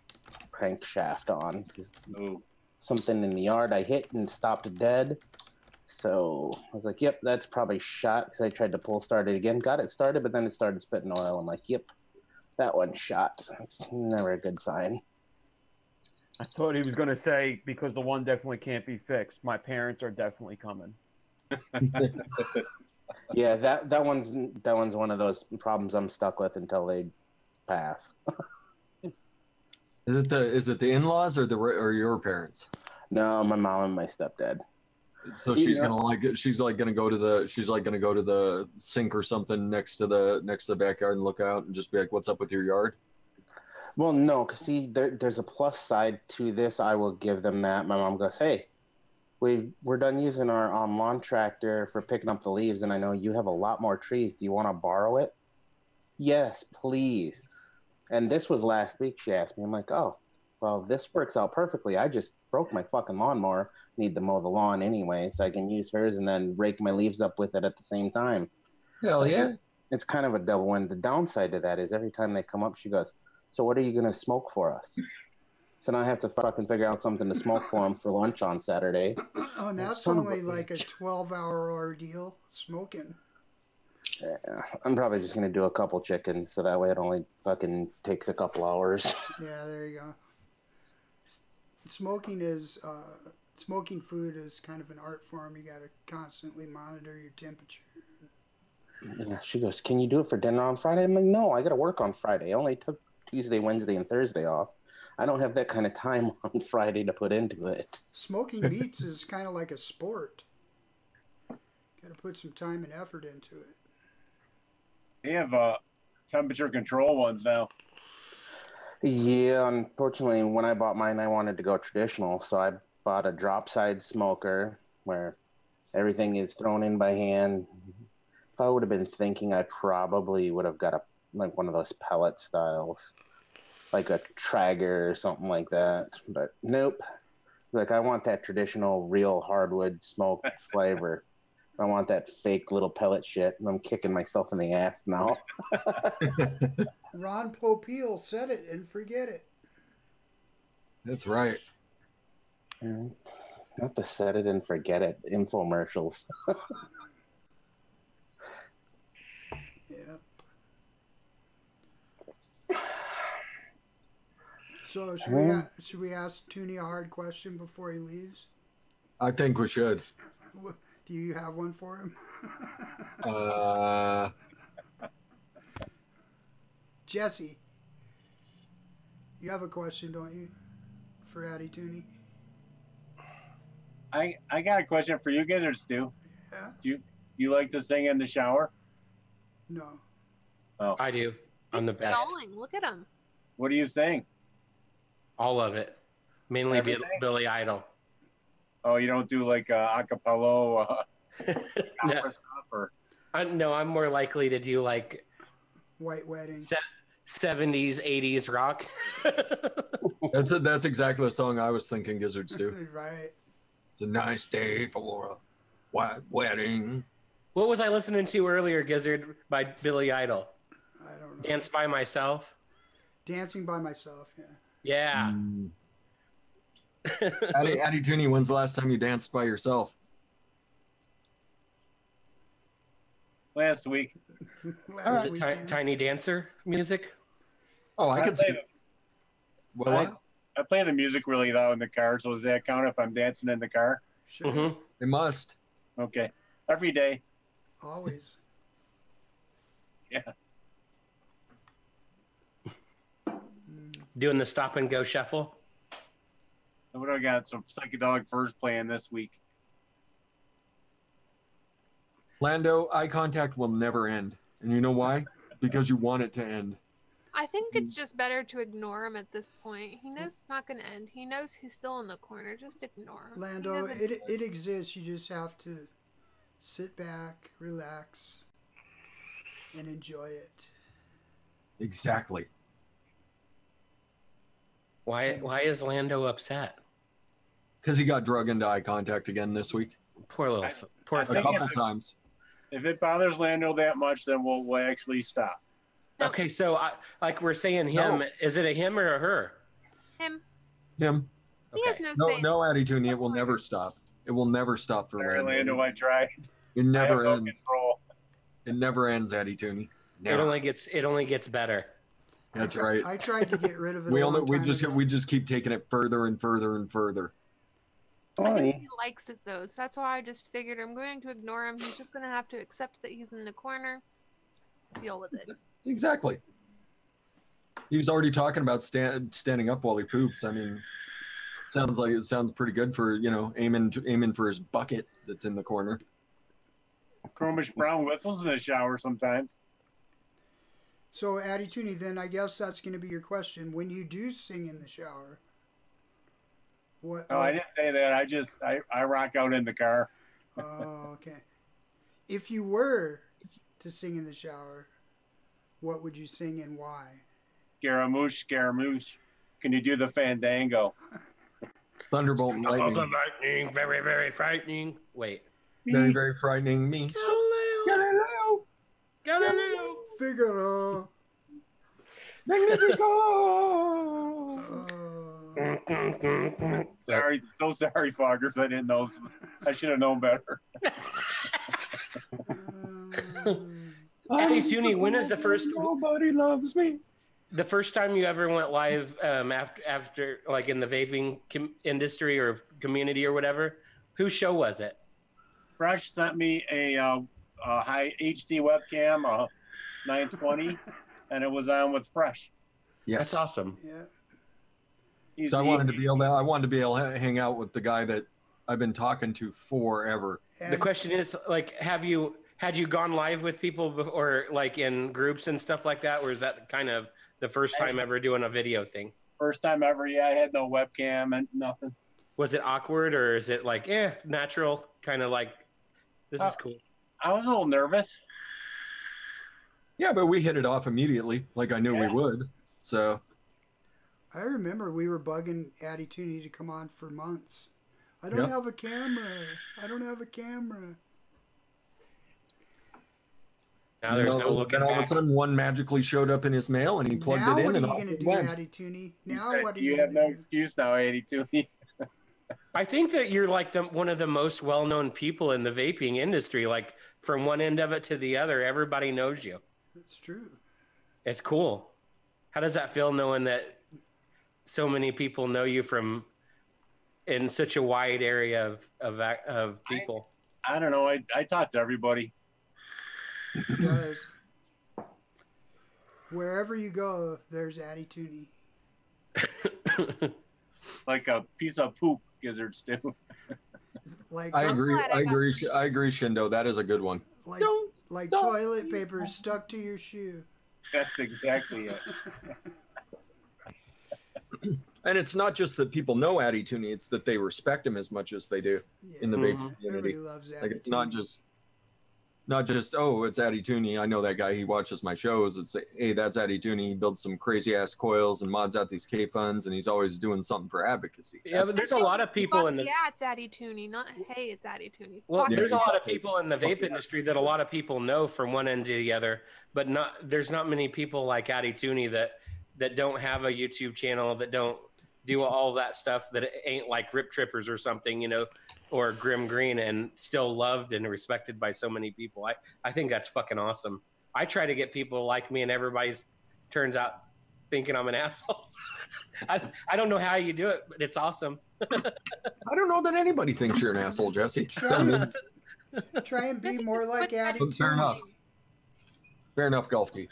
crankshaft on. Ooh. Something in the yard I hit and stopped dead. So I was like, yep, that's probably shot, because I tried to pull start it again. Got it started, but then it started spitting oil. I'm like, yep, that one's shot. It's never a good sign. I thought he was going to say, because the one definitely can't be fixed. My parents are definitely coming. Yeah, that one's one of those problems I'm stuck with until they pass. Is it the in-laws or your parents? No, my mom and my stepdad. So she's gonna go to the sink or something next to the backyard and look out and just be like, "What's up with your yard?" Well, no, because see, there's a plus side to this. I will give them that. My mom goes, "Hey, we're done using our lawn tractor for picking up the leaves, and I know you have a lot more trees. Do you want to borrow it?" Yes, please. And this was last week. She asked me. I'm like, "Oh, well, this works out perfectly. I just broke my fucking lawnmower. Need to mow the lawn anyway, so I can use hers and then rake my leaves up with it at the same time." Hell yeah. It's kind of a double win. The downside to that is every time they come up, she goes, "So what are you going to smoke for us?" So now I have to fucking figure out something to smoke for them for lunch on Saturday. Oh, and that's only like a 12-hour ordeal smoking. Yeah, I'm probably just going to do a couple chickens, so that way it only fucking takes a couple hours. Yeah, there you go. Smoking food is kind of an art form. You got to constantly monitor your temperature. Yeah, she goes, "Can you do it for dinner on Friday?" I'm like, "No, I got to work on Friday. I only took Tuesday, Wednesday, and Thursday off. I don't have that kind of time on Friday to put into it." Smoking meats is kind of like a sport. Got to put some time and effort into it. They have temperature control ones now. Yeah, unfortunately, when I bought mine, I wanted to go traditional, so I bought a drop side smoker where everything is thrown in by hand. If I would have been thinking, I probably would have got one of those pellet styles, like a Traeger or something like that. But nope. Like, I want that traditional, real hardwood smoke flavor. I want that fake little pellet shit, and I'm kicking myself in the ass now. Ron Popeil said it and forget it. That's right. Not the set it and forget it infomercials. Yep. So should we ask Toonie a hard question before he leaves? I think we should. Do you have one for him? Jesse, you have a question, don't you, for Addie Toonie? I got a question for you, Gizzard Stu. Yeah. Do you like to sing in the shower? No. Oh, I do. I'm the He's best. stalling. Look at him. What do you sing? All of it. Mainly Everything? Billy Idol. Oh, you don't do like acapella No. opera stuff, or No, I'm more likely to do like White Wedding. 70s, 80s rock. That's exactly the song I was thinking Gizzards do. Right. It's a nice day for a white wedding. What was I listening to earlier, Gizzard, by Billy Idol? I don't know. Dance by Myself? Dancing by Myself, yeah. Yeah. Addie Tooney, when's the last time you danced by yourself? last week. Was it Tiny Dancer music? Oh, I can see. What? I play the music really loud in the car, so does that count if I'm dancing in the car? Sure. Mm-hmm. It must. Okay. Every day. Always. Yeah. Doing the stop and go shuffle. And what do I got? Some psychedelic first playing this week. Lando, eye contact will never end. And you know why? Because you want it to end. I think it's just better to ignore him at this point. He knows it's not going to end. He knows he's still in the corner. Just ignore him. Lando, it exists. You just have to sit back, relax, and enjoy it. Exactly. Why is Lando upset? Because he got drug into eye contact again this week. Poor little, poor A thing. couple times. If it bothers Lando that much, then we'll actually stop. Okay, so like we're saying him, is it a him or a her? Him. Him. He has no say. No attitude. It will never stop. It will never stop for Sorry, Lando. Lando, I tried. It never I have no ends. control. It never ends, Addie Tooney. It only gets better. That's right. I tried to get rid of it. We just keep taking it further and further and further. I think he likes it though, so that's why I just figured I'm going to ignore him. He's just going to have to accept that he's in the corner, deal with it. Exactly. He was already talking about standing up while he poops. I mean, sounds pretty good for aiming for his bucket that's in the corner. Chromish Brown whistles in the shower sometimes. So, Addie Tooney, then I guess that's going to be your question. When you do sing in the shower, what? Oh, I didn't say that. I rock out in the car. Oh, okay. If you were to sing in the shower, what would you sing and why? Scaramouche, Scaramouche. Can you do the fandango? Thunderbolt and lightning. Lightning, very, very frightening. Wait. Very, very frightening me. Galileo! Galileo! Figaro! Magnifico! Sorry, so sorry, Foggers. I didn't know. I should have known better. Addie Tooney, when is the first? Nobody loves me. The first time you ever went live after like in the vaping industry or community or whatever, whose show was it? Fresh sent me a high HD webcam, 920, and it was on with Fresh. Yes. That's awesome. Yeah. So I wanted to be able to hang out with the guy that I've been talking to forever. The question is, like, had you gone live with people before, like in groups and stuff like that, or is that kind of the first time ever doing a video thing? First time ever, yeah. I had no webcam and nothing. Was it awkward, or is it like, natural, kind of like, this is cool? I was a little nervous. Yeah, but we hit it off immediately, like I knew we would. So I remember we were bugging Addie Tooney to come on for months. I don't have a camera. I don't have a camera. Now there's no looking Then all of a back. sudden, one magically showed up in his mail, and he plugged Now it in, what are and you off going to it do, went. Addie Tooney? Now what are You you have going no to do? excuse now, 82. I think that you're like one of the most well-known people in the vaping industry. Like from one end of it to the other, everybody knows you. That's true. It's cool. How does that feel knowing that so many people know you from in such a wide area of people? I don't know. I talk to everybody. It does. Wherever you go, there's Addie Tooney. Like a piece of poop, gizzards do. Like I agree, Shindo. That is a good one. like toilet paper stuck to your shoe. That's exactly it. And it's not just that people know Addy Tooney, it's that they respect him as much as they do in the vaping community. Everybody loves Addy Like it's not just oh, it's Addy Tooney. I know that guy. He watches my shows. It's hey, that's Addy Tooney. He builds some crazy ass coils and mods out these K funds, and he's always doing something for advocacy. Yeah, but there's a lot of people in the it's Addy Tooney, not hey, it's Addy Tooney. well, there's a lot of people in the vape industry that a lot of people know from one end to the other, but there's not many people like Addy Tooney that don't have a YouTube channel, that don't do all that stuff, that ain't like Rip Trippers or something, you know, or Grim Green, and still loved and respected by so many people. I think that's fucking awesome. I try to get people like me, and everybody's turns out thinking I'm an asshole. I don't know how you do it, but it's awesome. I don't know that anybody thinks you're an asshole, Jesse. Try and be more like Addy Tooney. Fair enough. Fair enough, Golf Tea.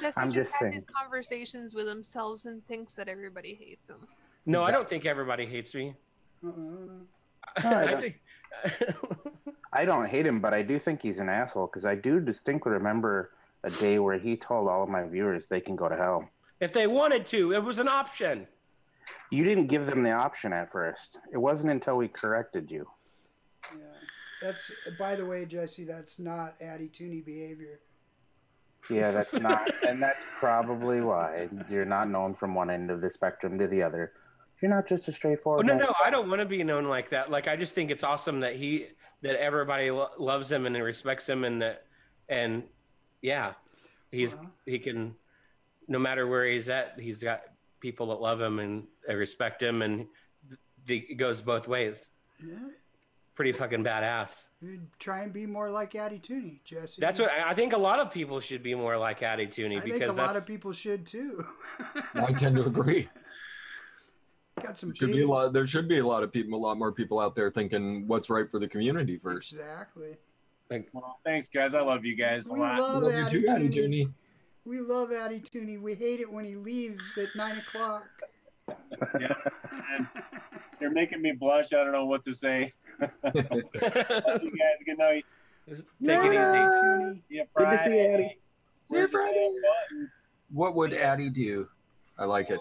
Jesse just has these conversations with himself and thinks that everybody hates him. No, exactly. I don't think everybody hates me. I don't hate him, but I do think he's an asshole, because I do distinctly remember a day where he told all of my viewers they can go to hell. If they wanted to, it was an option. You didn't give them the option at first. It wasn't until we corrected you. Yeah, that's, by the way, Jesse, that's not Addy Tooney behavior. Yeah, that's not, and that's probably why you're not known from one end of the spectrum to the other. You're not just a straightforward. Oh, no, I don't want to be known like that. Like, I just think it's awesome that that everybody loves him and respects him, and yeah, he can, no matter where he's at, he's got people that love him and respect him, and it goes both ways. Yeah. Pretty fucking badass. You'd try and be more like Addy Tooney, Jesse. That's what I think. A lot of people should be more like Addy Tooney, because think a lot of people should too. I tend to agree. Got some. There should be a lot more people out there thinking what's right for the community first. Exactly. Well, thanks, guys. I love you guys a lot. Love Addy Tooney. We love Addy Tooney. We hate it when he leaves at 9 o'clock. Yeah, and you're making me blush. I don't know what to say. Love you guys. Good night. Take it easy. Yeah, good to see you, Addy. See you Friday. What would Addy do? I like it.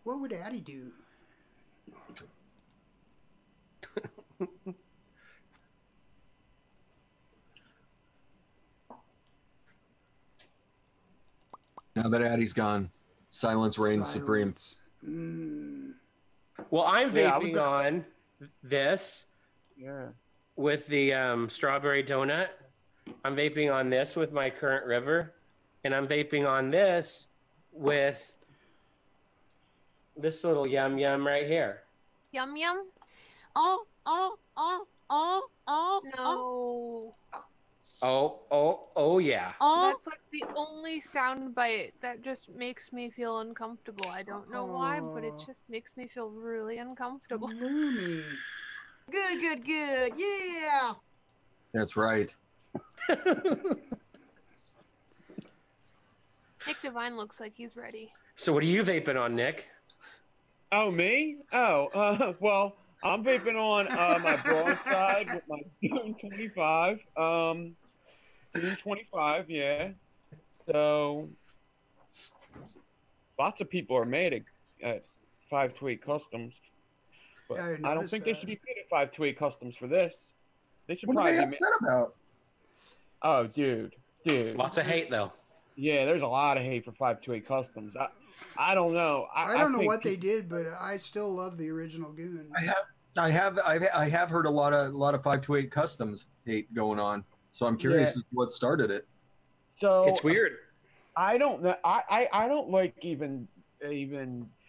What would Addy do? Now that Addy's gone, silence reigns supreme. Well, I'm vaping on this with the strawberry donut. I'm vaping on this with my current river, and I'm vaping on this with this little yum yum right here. Yum yum? Oh. No. Oh yeah. That's like the only sound bite that just makes me feel uncomfortable. I don't know why, but it just makes me feel really uncomfortable. Gloomy. Good. Yeah. That's right. Nick Devine looks like he's ready. So what are you vaping on, Nick? Oh, me? Oh, well, I'm vaping on my broadside with my June 25. June 25, yeah. So lots of people are made at 528 Customs, but I don't think they should be paid at 528 Customs for this. They should probably be upset about. Oh, dude. Lots of hate though. Yeah, there's a lot of hate for 528 Customs. I don't know. I don't know what they did, but I still love the original Goon. I have heard a lot of 528 Customs hate going on. So I'm curious as to what started it. So it's weird. I don't know. I don't like even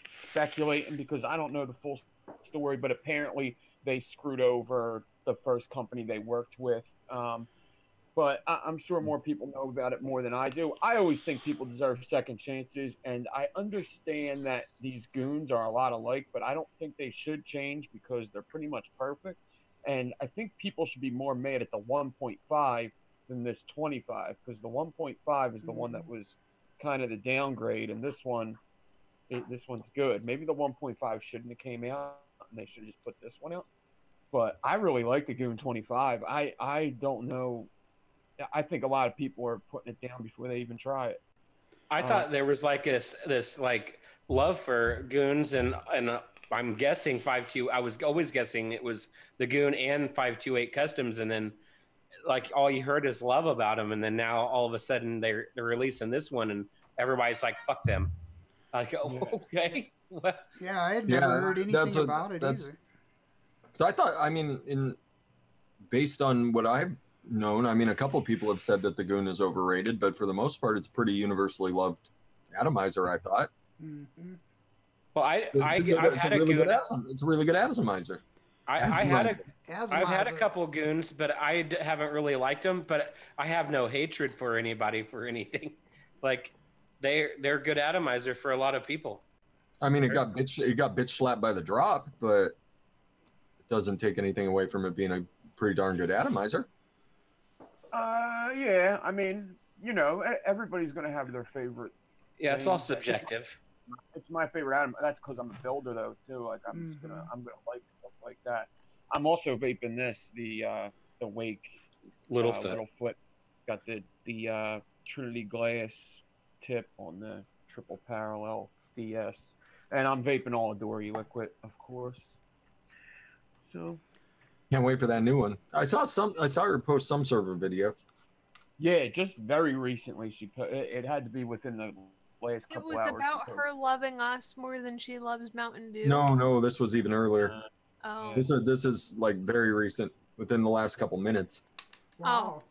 speculating, because I don't know the full story. But apparently they screwed over the first company they worked with. But I'm sure more people know about it more than I do. I always think people deserve second chances, and I understand that these goons are a lot alike, but I don't think they should change because they're pretty much perfect. And I think people should be more mad at the 1.5 than this 25, because the 1.5 is the one that was kind of the downgrade, and this one's good. Maybe the 1.5 shouldn't have came out, and they should have just put this one out. But I really like the Goon 25. I don't know. I think a lot of people are putting it down before they even try it. I thought there was like this like love for goons, and I'm guessing 528. I was always guessing it was the goon and 528 customs, and then like all you heard is love about them, and then now all of a sudden they're releasing this one, and everybody's like, "Fuck them." Like, okay. Well, yeah, I had never heard anything about it either. So I thought, I mean, based on what I've known, I mean, a couple of people have said that the goon is overrated, but for the most part, it's pretty universally loved atomizer, I thought. Mm-hmm. Well, it's a really good atomizer. I've had a couple of goons, but I haven't really liked them. But I have no hatred for anybody for anything. Like they're good atomizer for a lot of people. I mean, it got bitch slapped by the drop, but it doesn't take anything away from it being a pretty darn good atomizer. Yeah. I mean, you know, everybody's gonna have their favorite. Yeah, it's all subjective. It's my favorite atom. That's because I'm a builder though too. Like I'm gonna like stuff like that. I'm also vaping this, the Wake Littlefoot. Got the Trinity glass tip on the triple parallel DS, and I'm vaping all Dory liquid, of course. So can't wait for that new one. I saw her post some sort of a video. Yeah, just very recently she put it. Had to be within the last couple hours. It was about her loving us more than she loves Mountain Dew. No, this was even earlier. Oh. This is like very recent, within the last couple minutes. Wow.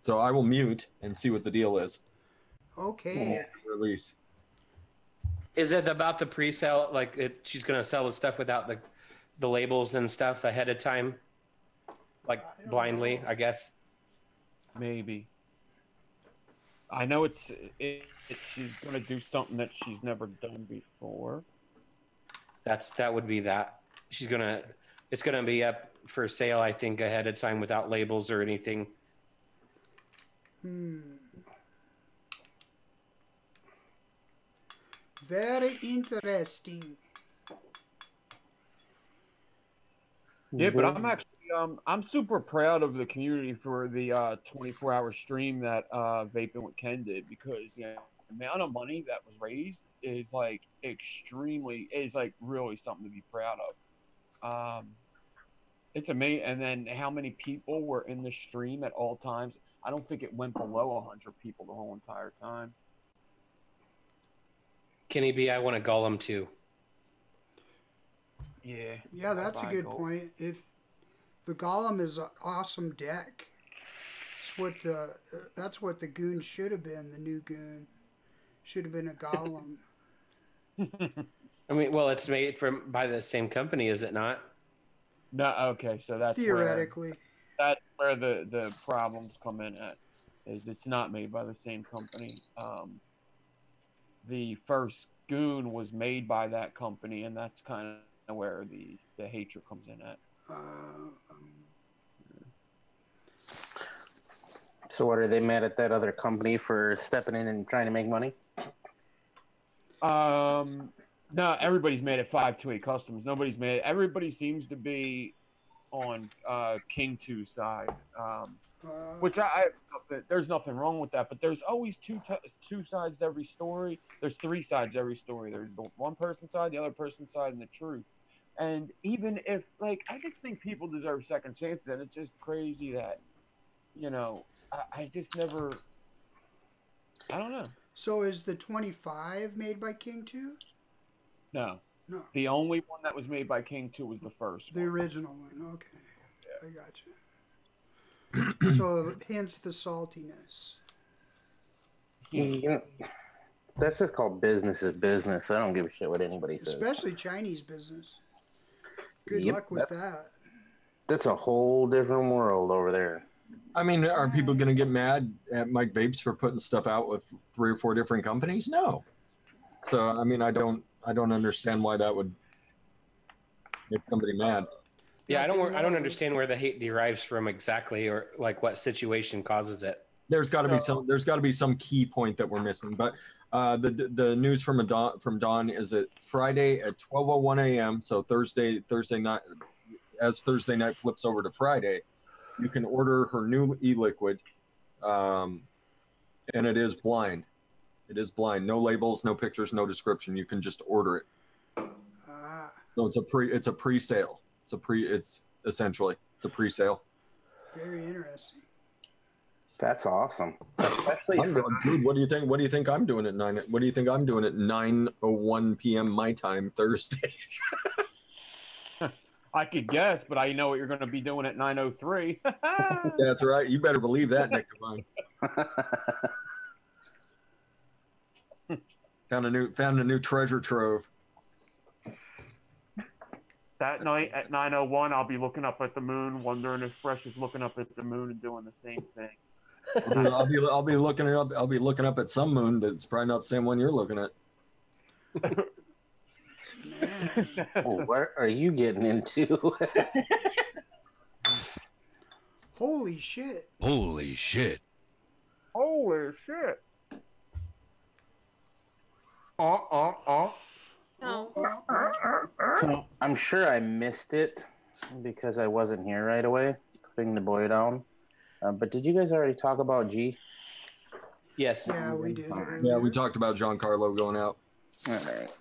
So I will mute and see what the deal is. Okay. Release. Is it about the pre-sale? Like she's gonna sell the stuff without the labels and stuff ahead of time, like blindly, I guess. Maybe. I know she's gonna do something that she's never done before. That would be that. It's gonna be up for sale, I think, ahead of time without labels or anything. Very interesting. Yeah, but I'm actually I'm super proud of the community for the 24-hour stream that Vaping with Ken did, because the amount of money that was raised is like really something to be proud of. It's amazing. And then how many people were in the stream at all times? I don't think it went below 100 people the whole entire time. Kenny B, I want to gull him too. Yeah, that's a good point. If the Golem is an awesome deck, that's what the Goon should have been. The new Goon should have been a Golem. I mean, well, it's made by the same company, is it not? No, okay, so that's theoretically that's where the problems come in at. Is it's not made by the same company. The first Goon was made by that company, and that's kind of where the hatred comes in at. So what, are they mad at that other company for stepping in and trying to make money? No, everybody's mad at 528 Customs. Nobody's mad. Everybody seems to be on King 2's side, which there's nothing wrong with that. But there's always two sides to every story. There's three sides to every story. There's the one person's side, the other person's side, and the truth. And even if, like, I just think people deserve second chances, and it's just crazy that, you know, I just never, I don't know. So is the 25 made by King 2? No. No. The only one that was made by King 2 was the first one. The original one, okay. Yeah. I got you. So hence the saltiness. Yeah. That's just called business is business. I don't give a shit what anybody says. Especially Chinese business. Good luck with that. That's a whole different world over there. I mean, are people going to get mad at Mike Vapes for putting stuff out with 3 or 4 different companies? No. So, I mean, I don't understand why that would make somebody mad. Yeah, I don't understand where the hate derives from exactly, or like what situation causes it. There's got to be some key point that we're missing. But the news from Dawn is that Friday at 12:01 a.m. So Thursday night, as Thursday night flips over to Friday, you can order her new e-liquid, and it is blind. It is blind. No labels, no pictures, no description. You can just order it. So it's a pre-sale. It's essentially a pre-sale. Very interesting. That's awesome. Especially for dude, what do you think? What do you think I'm doing at 9? What do you think I'm doing at 9:01 p.m. my time Thursday? I could guess, but I know what you're going to be doing at 9:03. That's right. You better believe that, Nick Devine. Found a new treasure trove. That night at 9:01, I'll be looking up at the moon, wondering if Fresh is looking up at the moon and doing the same thing. I'll be looking up. I'll be looking up at some moon, but it's probably not the same one you're looking at. Oh, what are you getting into? Holy shit! Holy shit! Holy shit! No. So I'm sure I missed it because I wasn't here right away, putting the boy down. But did you guys already talk about G? Yes. Yeah, we did. Yeah, we talked about Giancarlo going out. All right.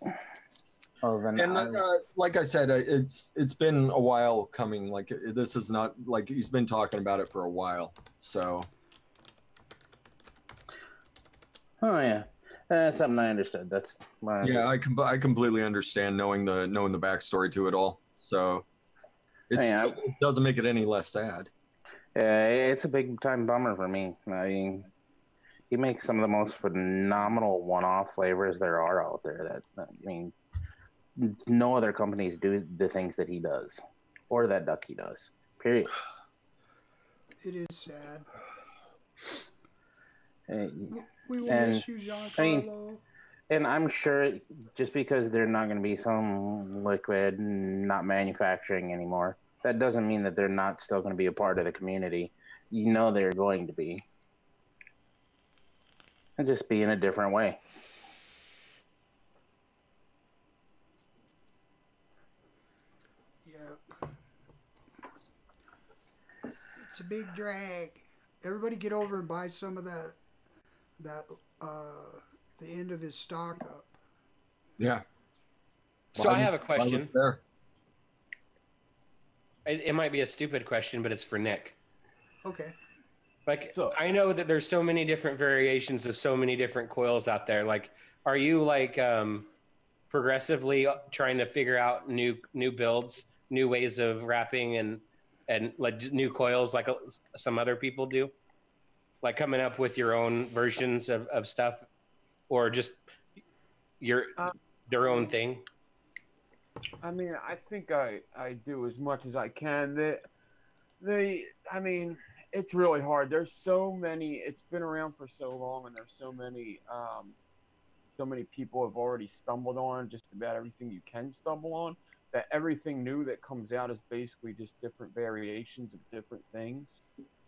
Oh, then And like I said, it's been a while coming. Like this is not like he's been talking about it for a while. So. Oh yeah, that's something I understood. That's my Yeah, I completely understand knowing the backstory to it all. So it doesn't make it any less sad. Yeah, it's a big time bummer for me. I mean, he makes some of the most phenomenal one-off flavors there are out there. That I mean, no other companies do the things that he does, or that Ducky does. Period. It is sad. We will And, miss you, Giancarlo. I mean, and I'm sure just because they're not going to be some liquid not manufacturing anymore, that doesn't mean that they're not still going to be a part of the community. You know they're going to be. And just be in a different way. Yep. It's a big drag. Everybody get over and buy some of that the end of his stock up. Yeah. So I have a question. There. It might be a stupid question, but it's for Nick. Okay. Like, I know that there's so many different variations of so many different coils out there. Like, are you like progressively trying to figure out new builds, new ways of wrapping, and like new coils like some other people do? Like coming up with your own versions of stuff, or just their own thing? I mean, I think I do as much as I can. I mean, it's really hard. There's so many. It's been around for so long, and there's so many people have already stumbled on just about everything you can stumble on. That everything new that comes out is basically just different variations of different things.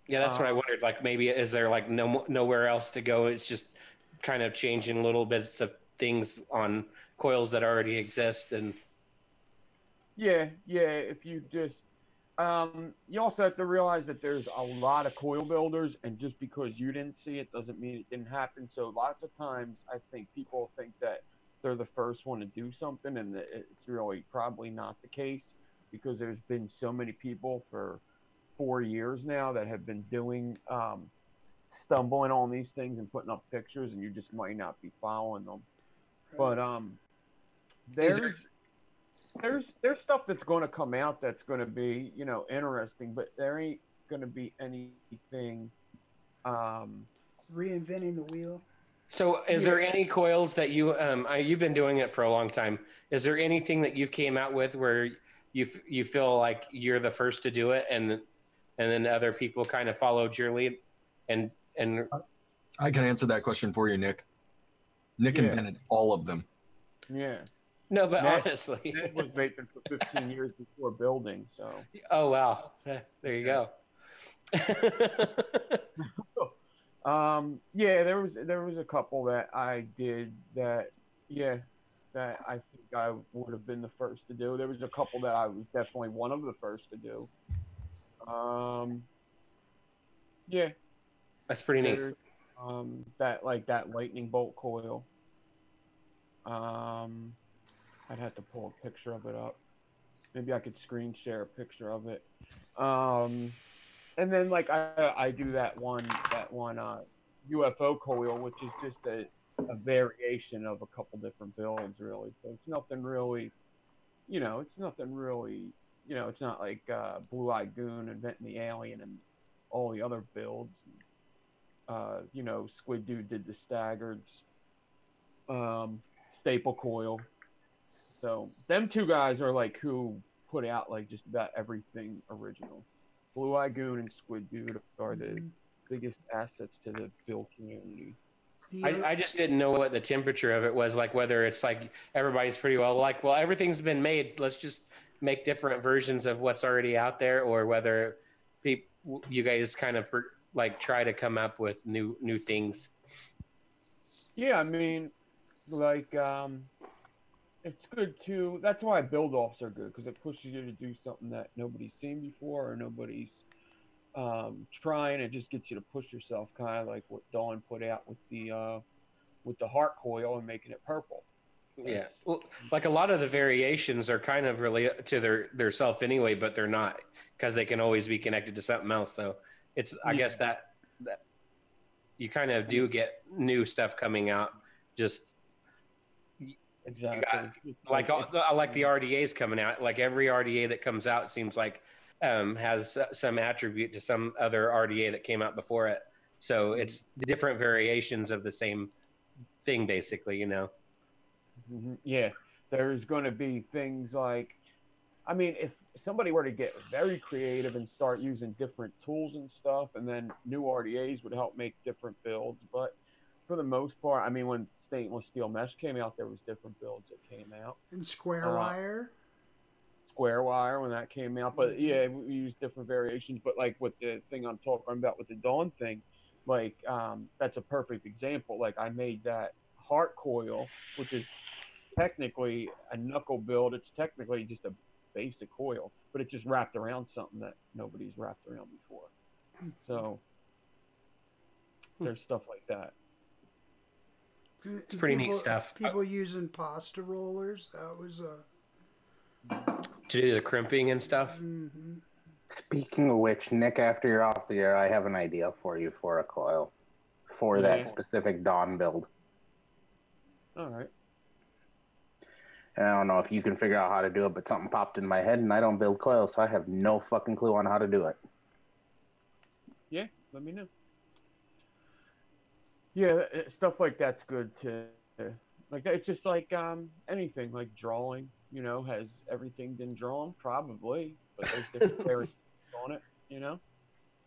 Yeah, that's what I wondered. Like, maybe is there like nowhere else to go? It's just kind of changing little bits of things on coils that already exist. And yeah. If you just, you also have to realize that there's a lot of coil builders, and just because you didn't see it doesn't mean it didn't happen. So lots of times, I think people think that they're the first one to do something, and it's really probably not the case, because there's been so many people for 4 years now that have been doing stumbling on these things and putting up pictures, and you just might not be following them. But there's stuff that's going to come out that's going to be, you know, interesting, but there ain't going to be anything reinventing the wheel. so is there any coils that you've been doing it for a long time, is there anything that you've came out with where you feel like you're the first to do it, and then other people kind of followed your lead? And I can answer that question for you, Nick. Nick invented all of them. Yeah. No, but Nick, honestly, Nick was vaping for 15 years before building. So. Oh wow, there you go. Yeah, there was a couple that I did that I think I would have been the first to do. There was a couple that I was definitely one of the first to do. Yeah. That's pretty neat. that lightning bolt coil. I'd have to pull a picture of it up. Maybe I could screen share a picture of it. And then like I do that one UFO coil, which is just a variation of a couple different builds, really. So it's nothing really, it's not like Blue-Eyed Goon inventing the alien and all the other builds. Squid Dude did the staggereds, staple coil. So them two guys are like who put out like just about everything original. Blue-Eyed Goon and Squid Dude are the biggest assets to the build community. I just didn't know what the temperature of it was, like whether it's like everybody's pretty well like, well, everything's been made, let's just make different versions of what's already out there, or whether you guys kind of like try to come up with new things. Yeah, I mean, like it's good too. That's why build offs are good, because it pushes you to do something that nobody's seen before or nobody's trying. It just gets you to push yourself, kind of like what Dawn put out with the heart coil and making it purple. Yeah, well, like a lot of the variations are kind of really to their self anyway, but they're not, because they can always be connected to something else. So it's, I guess that you kind of do get new stuff coming out. Just exactly I like the RDAs coming out. Like every RDA that comes out seems like has some attribute to some other RDA that came out before it. So it's different variations of the same thing, basically, Yeah, there's going to be things like, I mean, if somebody were to get very creative and start using different tools and stuff, and then new RDAs would help make different builds. But for the most part, I mean, when stainless steel mesh came out, there was different builds that came out. And square wire. Square wire when that came out, but yeah, we use different variations. But like with the thing I'm talking about with the Dawn thing, like that's a perfect example. Like I made that heart coil, which is technically a knuckle build. It's technically just a basic coil, but it just wrapped around something that nobody's wrapped around before. So there's stuff like that. It's pretty neat stuff. People using pasta rollers. That was to do the crimping and stuff. Mm-hmm. Speaking of which, Nick, after you're off the air, I have an idea for you for a coil for that specific Dawn build. All right. And I don't know if you can figure out how to do it, but something popped in my head, and I don't build coils, so I have no fucking clue on how to do it. Yeah, let me know. Yeah, stuff like that's good to like. It's just like anything, like drawing. Has everything been drawn? Probably, but there's different variations on it.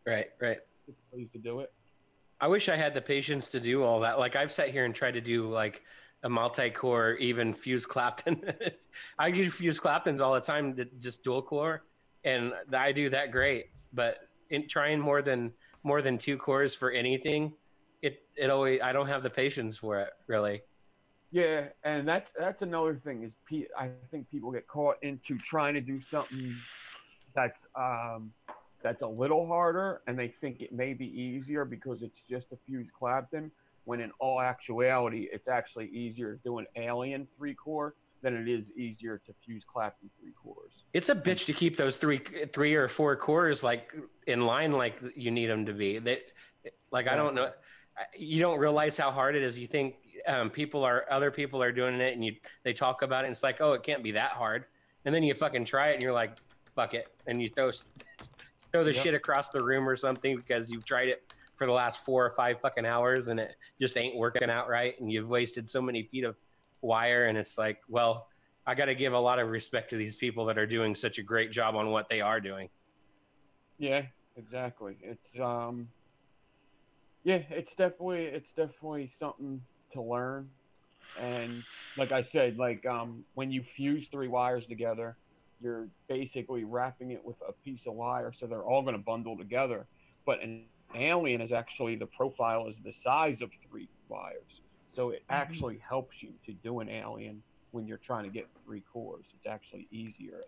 Right. Different ways to do it. I wish I had the patience to do all that. Like I've sat here and tried to do like a multi-core, even fused Clapton. I use fused Claptons all the time, to just dual core, and I do that great. But in trying more than 2 cores for anything, it always, I don't have the patience for it, really. Yeah, and that's another thing is I think people get caught into trying to do something that's a little harder, and they think it may be easier because it's just a fused Clapton, when in all actuality, it's actually easier to do an Alien 3-core than it is easier to fuse Clapton 3 cores. It's a bitch to keep those three or 4 cores like in line like you need them to be. Like I don't know, you don't realize how hard it is. You think other people are doing it, and they talk about it, and it's like, oh, it can't be that hard. And then you fucking try it, and you're like, fuck it, and you throw the shit across the room or something because you've tried it for the last 4 or 5 fucking hours, and it just ain't working out right, and you've wasted so many feet of wire. And it's like, well, I got to give a lot of respect to these people that are doing such a great job on what they are doing. Yeah, exactly. It's it's definitely something to learn. And like I said, like when you fuse 3 wires together, you're basically wrapping it with a piece of wire, so they're all going to bundle together. But an Alien is actually, the profile is the size of 3 wires, so it actually helps you to do an Alien when you're trying to get 3 cores. It's actually easier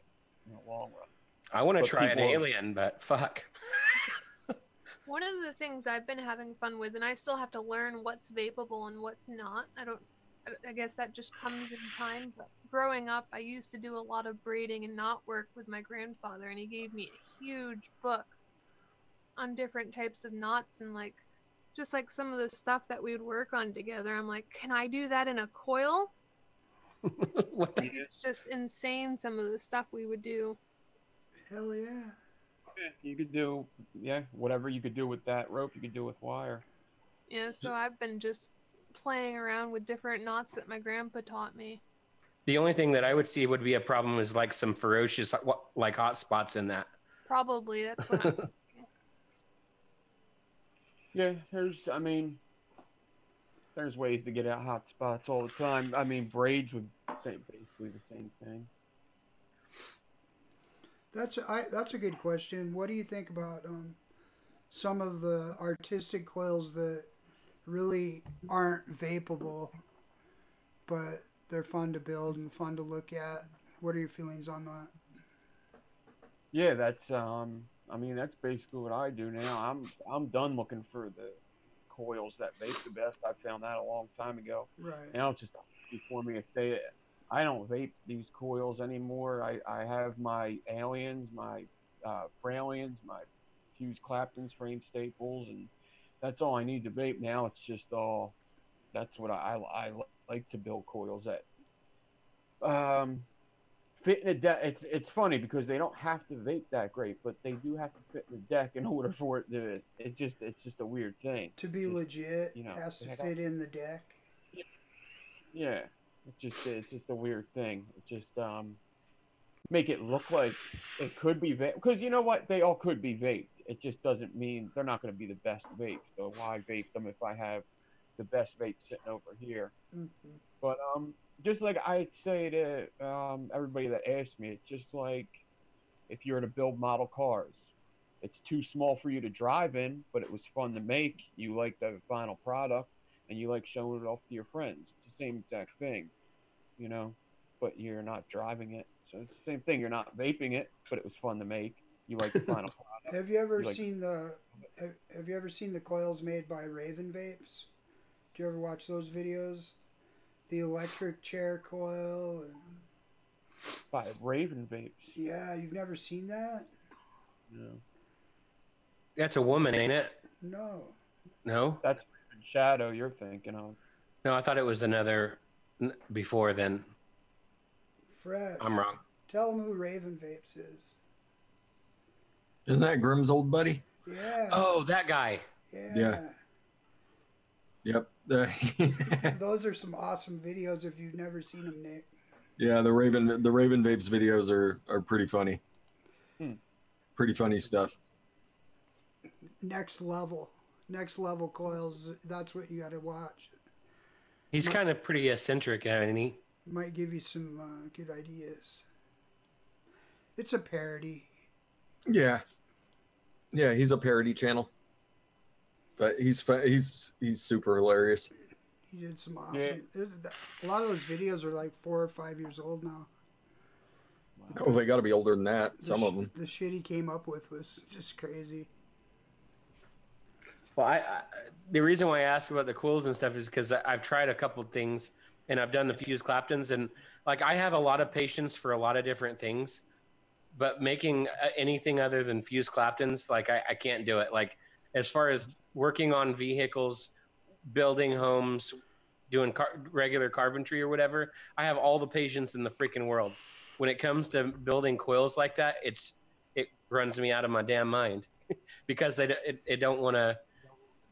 in the long run. I want to try an Alien, but fuck. One of the things I've been having fun with, and I still have to learn what's vapable and what's not. I guess that just comes in time. But growing up, I used to do a lot of braiding and knot work with my grandfather, and he gave me a huge book on different types of knots and like just like some of the stuff that we would work on together. I'm like, can I do that in a coil? It's just insane, some of the stuff we would do. Hell yeah. You could do, whatever you could do with that rope, you could do with wire. Yeah, so I've been just playing around with different knots that my grandpa taught me. The only thing that I would see would be a problem is like some ferocious, like hot spots in that. Probably, that's what I'm thinking. Yeah, there's ways to get out hot spots all the time. I mean, braids would say basically the same thing. That's a good question. What do you think about some of the artistic coils that really aren't vapable, but they're fun to build and fun to look at? What are your feelings on that? Yeah, that's that's basically what I do now. I'm done looking for the coils that vape the best. I found that a long time ago. Right. Now it's just for me. I don't vape these coils anymore. I have my aliens, my Fralians, my fused Claptons, frame staples, and that's all I need to vape now. It's just all. That's what I like to build coils at. Fit in a deck. It's funny because they don't have to vape that great, but they do have to fit in the deck in order for it to. It's just a weird thing. To be legit, it has to fit in the deck. Yeah, it's just a weird thing. It just make it look like it could be vape, because you know what, they all could be vaped. It just doesn't mean they're not going to be the best vape. So why vape them if I have the best vape sitting over here? Mm-hmm. But just like I say to everybody that asks me, it's just like if you were to build model cars, it's too small for you to drive in, but it was fun to make. You like the final product, and you like showing it off to your friends. It's the same exact thing, you know, but you're not driving it. So it's the same thing. You're not vaping it, but it was fun to make. You like the final product. Have you ever seen the coils made by Raven Vapes? Do you ever watch those videos? The electric chair coil. By Raven Vapes. Yeah, you've never seen that? No. That's a woman, ain't it? No. No? That's Raven Shadow you're thinking of. No, I thought it was another before then. Fresh. I'm wrong. Tell them who Raven Vapes is. Isn't that Grimm's old buddy? Yeah. Oh, that guy. Yeah. Yep. Those are some awesome videos if you've never seen them, Nick. Yeah, the Raven Vapes videos are pretty funny. Pretty funny stuff. Next level coils. That's what you got to watch. He's kind of pretty eccentric, isn't he? Might give you some good ideas. It's a parody. Yeah, he's a parody channel, but he's super hilarious. He did some awesome. Yeah. A lot of those videos are like 4 or 5 years old now. Oh, they got to be older than that. Some of them. The shit he came up with was just crazy. Well, the reason why I asked about the coils and stuff is because I've tried a couple of things, and I've done the fused Claptons, and like I have a lot of patience for a lot of different things, but making anything other than fused Claptons, like I can't do it. Like as far as working on vehicles, building homes, doing regular carpentry or whatever, I have all the patience in the freaking world. When it comes to building coils like that, it runs me out of my damn mind because it don't want to.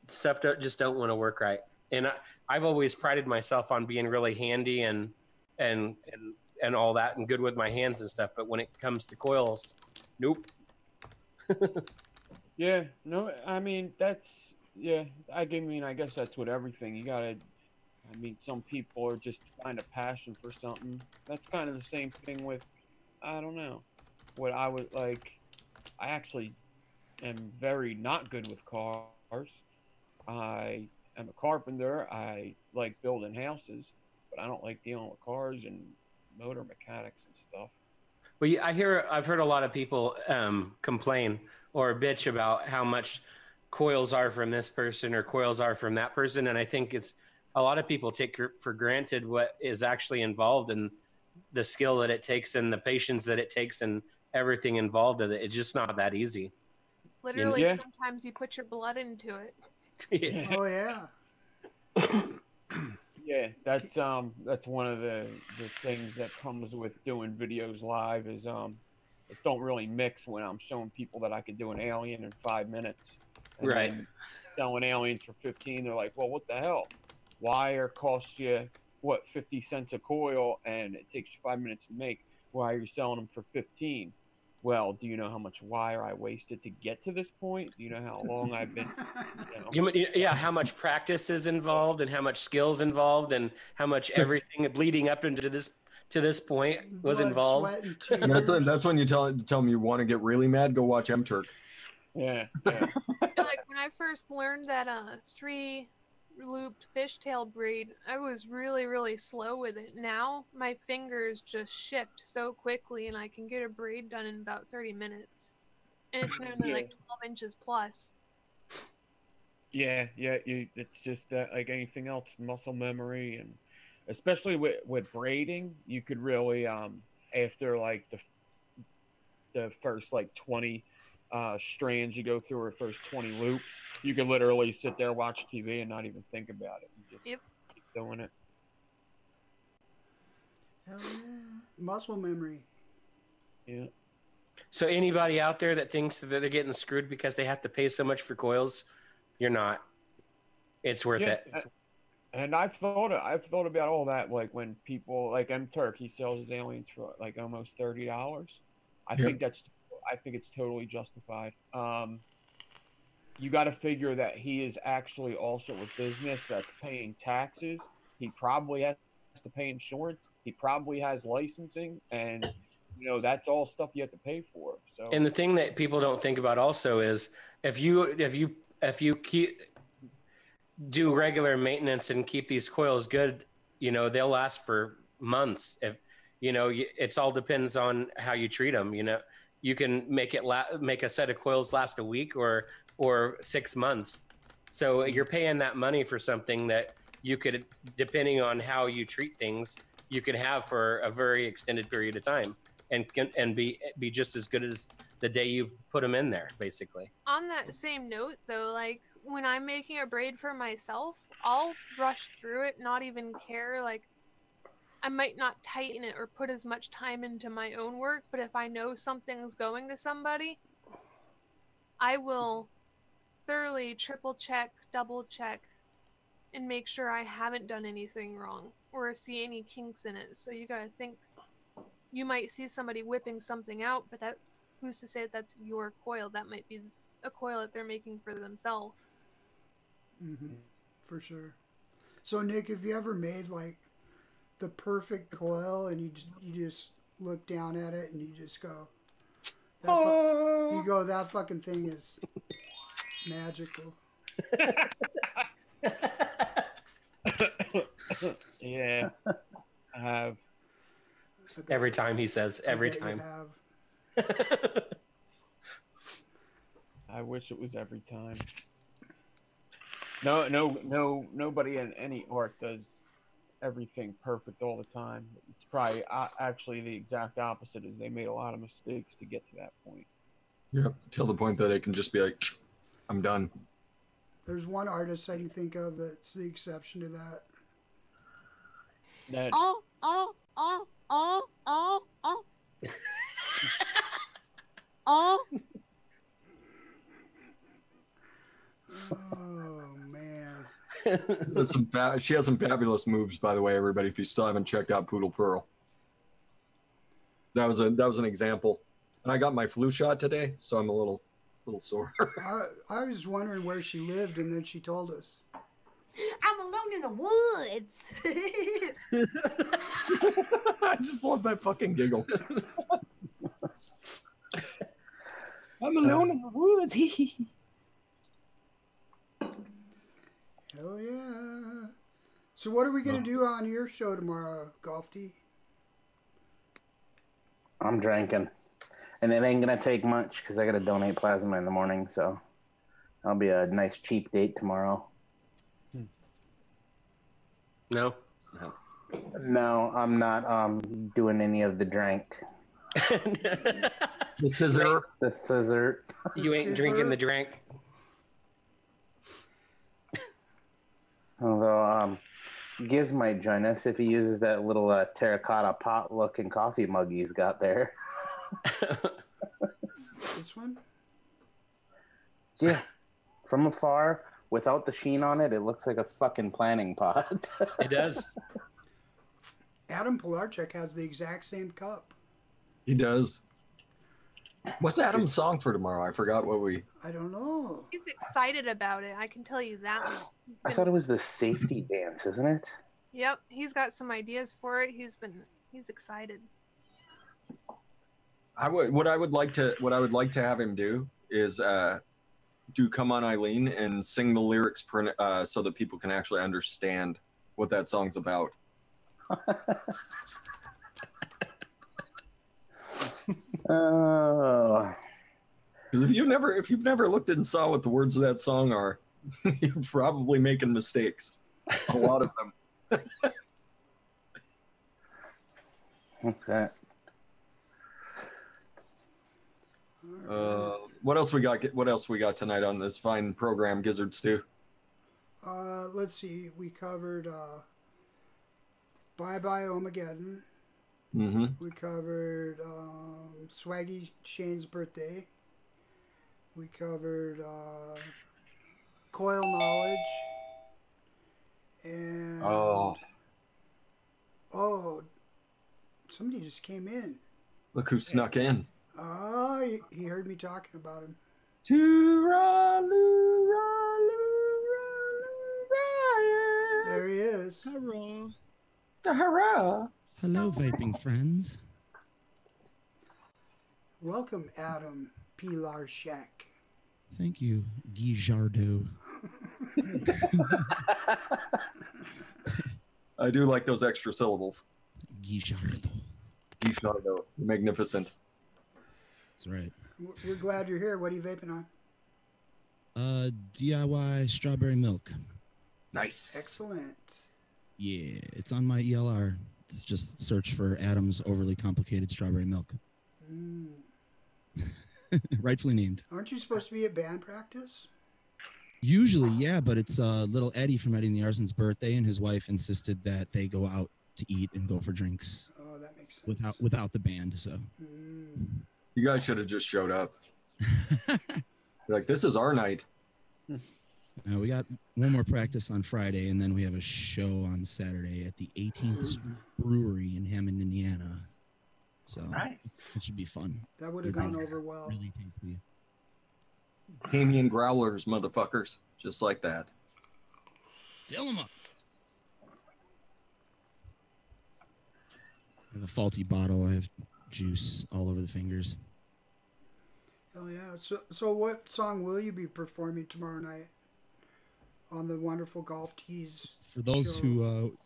Stuff just don't want to work right. And I've always prided myself on being really handy and all that and good with my hands and stuff. But when it comes to coils, nope. Yeah, no, I mean, that's, yeah, I guess that's what everything, you gotta, I mean, some people are just find a passion for something. That's kind of the same thing with, I don't know, what I would like, I actually am very not good with cars. I am a carpenter. I like building houses, but I don't like dealing with cars and motor mechanics and stuff. Well, yeah, I've heard a lot of people complain or bitch about how much coils are from this person or coils are from that person. And I think it's a lot of people take for granted what is actually involved in the skill that it takes and the patience that it takes and everything involved in it. It's just not that easy. Literally, Yeah. sometimes you put your blood into it. Yeah. Oh yeah. Yeah, that's one of the things that comes with doing videos live is it don't really mix when I'm showing people that I could do an alien in 5 minutes. And Right. then selling aliens for 15, they're like, well, what the hell? Wire costs you what 50 cents a coil and it takes you 5 minutes to make. Why are you selling them for 15? Well, do you know how much wire I wasted to get to this point? Do you know how long I've been, Yeah, how much practice is involved and how much skills involved and how much everything bleeding up into this point was Blood, involved. sweat, and tears. That's when you tell them you want to get really mad, go watch M-Turk. Yeah. Like when I first learned that 3-looped fishtail braid, I was really, really slow with it. Now my fingers just shift so quickly and I can get a braid done in about 30 minutes. And it's only like 12 inches plus. Yeah, it's just like anything else, muscle memory, and especially with braiding, you could really after like the first like 20 strands you go through or first 20 loops, you could literally sit there, watch TV, and not even think about it. You just keep doing it. Hell yeah. Muscle memory. Yeah. So anybody out there that thinks that they're getting screwed because they have to pay so much for coils, you're not. It's worth it. And I've thought about all that. Like when people like M-Turk, he sells his aliens for like almost $30. I think it's totally justified. You got to figure that he is actually also a business that's paying taxes. He probably has to pay insurance. He probably has licensing, and that's all stuff you have to pay for. So, and the thing that people don't think about also is if you do regular maintenance and keep these coils good, they'll last for months. If it's all depends on how you treat them. You can make a set of coils last a week or 6 months. So you're paying that money for something that you could, depending on how you treat things, you could have for a very extended period of time and be just as good as the day you've put them in there, basically. On that same note, though, like when I'm making a braid for myself, I'll rush through it, not even care. Like I might not tighten it or put as much time into my own work, but if I know something's going to somebody, I will thoroughly triple check, double check, and make sure I haven't done anything wrong or see any kinks in it. So you gotta think, you might see somebody whipping something out, but who's to say that's your coil? That might be a coil that they're making for themselves. Mm-hmm. For sure. So Nick, have you ever made like the perfect coil and you just look down at it and you just go, that fucking thing is magical. Yeah, I have. Every time he says, every time. I wish it was every time. No, nobody in any art does everything perfect all the time. It's probably actually the exact opposite. Is they made a lot of mistakes to get to that point. Yeah, till the point that it can just be like, I'm done. There's one artist I can think of that's the exception to that. Oh. Oh man. She has some fabulous moves, by the way, everybody. If you still haven't checked out Poodle Pearl, that was an example. And I got my flu shot today, so I'm a little sore. I was wondering where she lived, and then she told us. I'm alone in the woods. I just love that fucking giggle. I'm alone in the woods. Hell yeah. So what are we going to do on your show tomorrow, Golf T? I'm drinking. And it ain't going to take much because I got to donate plasma in the morning. So That'll be a nice cheap date tomorrow. No. No, I'm not doing any of the drink. The scissor. The scissor. You ain't drinking the drink. Although Giz might join us if he uses that little terracotta pot looking coffee mug he's got there. This one? Yeah. From afar, without the sheen on it, it looks like a fucking planning pot. It does. Adam Pilarczyk has the exact same cup. He does. What's Adam's song for tomorrow? I forgot what we... I don't know. He's excited about it. I can tell you that much. I thought it was the safety dance, isn't it? Yep, he's got some ideas for it. He's excited. What I would like to have him do is do "Come On Eileen" and sing the lyrics so that people can actually understand what that song's about. Oh. Because if you've never looked and saw what the words of that song are, you're probably making mistakes. A lot of them. Okay. What else we got? What else we got tonight on this fine program, Gizzard Stew? Let's see. We covered Bye Bye Omageddon. Mm-hmm. We covered Swaggy Shane's birthday. We covered Coil Knowledge. And somebody just came in. Look who snuck in. Oh, he heard me talking about him. There he is. Hurrah. Hurrah. Hello, vaping friends. Welcome, Adam Pilarczyk. Thank you, Gizzard. I do like those extra syllables. Gizzard. Gizzardo. Magnificent. That's right. We're glad you're here. What are you vaping on? DIY strawberry milk. Nice. Excellent. Yeah, it's on my ELR. It's just search for Adam's Overly Complicated Strawberry Milk. Mm. Rightfully named. Aren't you supposed to be at band practice? Usually, yeah, but it's little Eddie from Eddie and the Arsen's birthday, and his wife insisted that they go out to eat and go for drinks. Oh, that makes sense. Without the band, so. Mm. You guys should have just showed up. Like, this is our night. We got one more practice on Friday, and then we have a show on Saturday at the 18th Brewery in Hammond, Indiana. So nice. It should be fun. That would have gone over well. Really tasty. Hamian growlers, motherfuckers. Just like that. Fill them up. I have a faulty bottle. I have juice all over the fingers. Hell yeah. So what song will you be performing tomorrow night on the wonderful Golf Tees For those show? who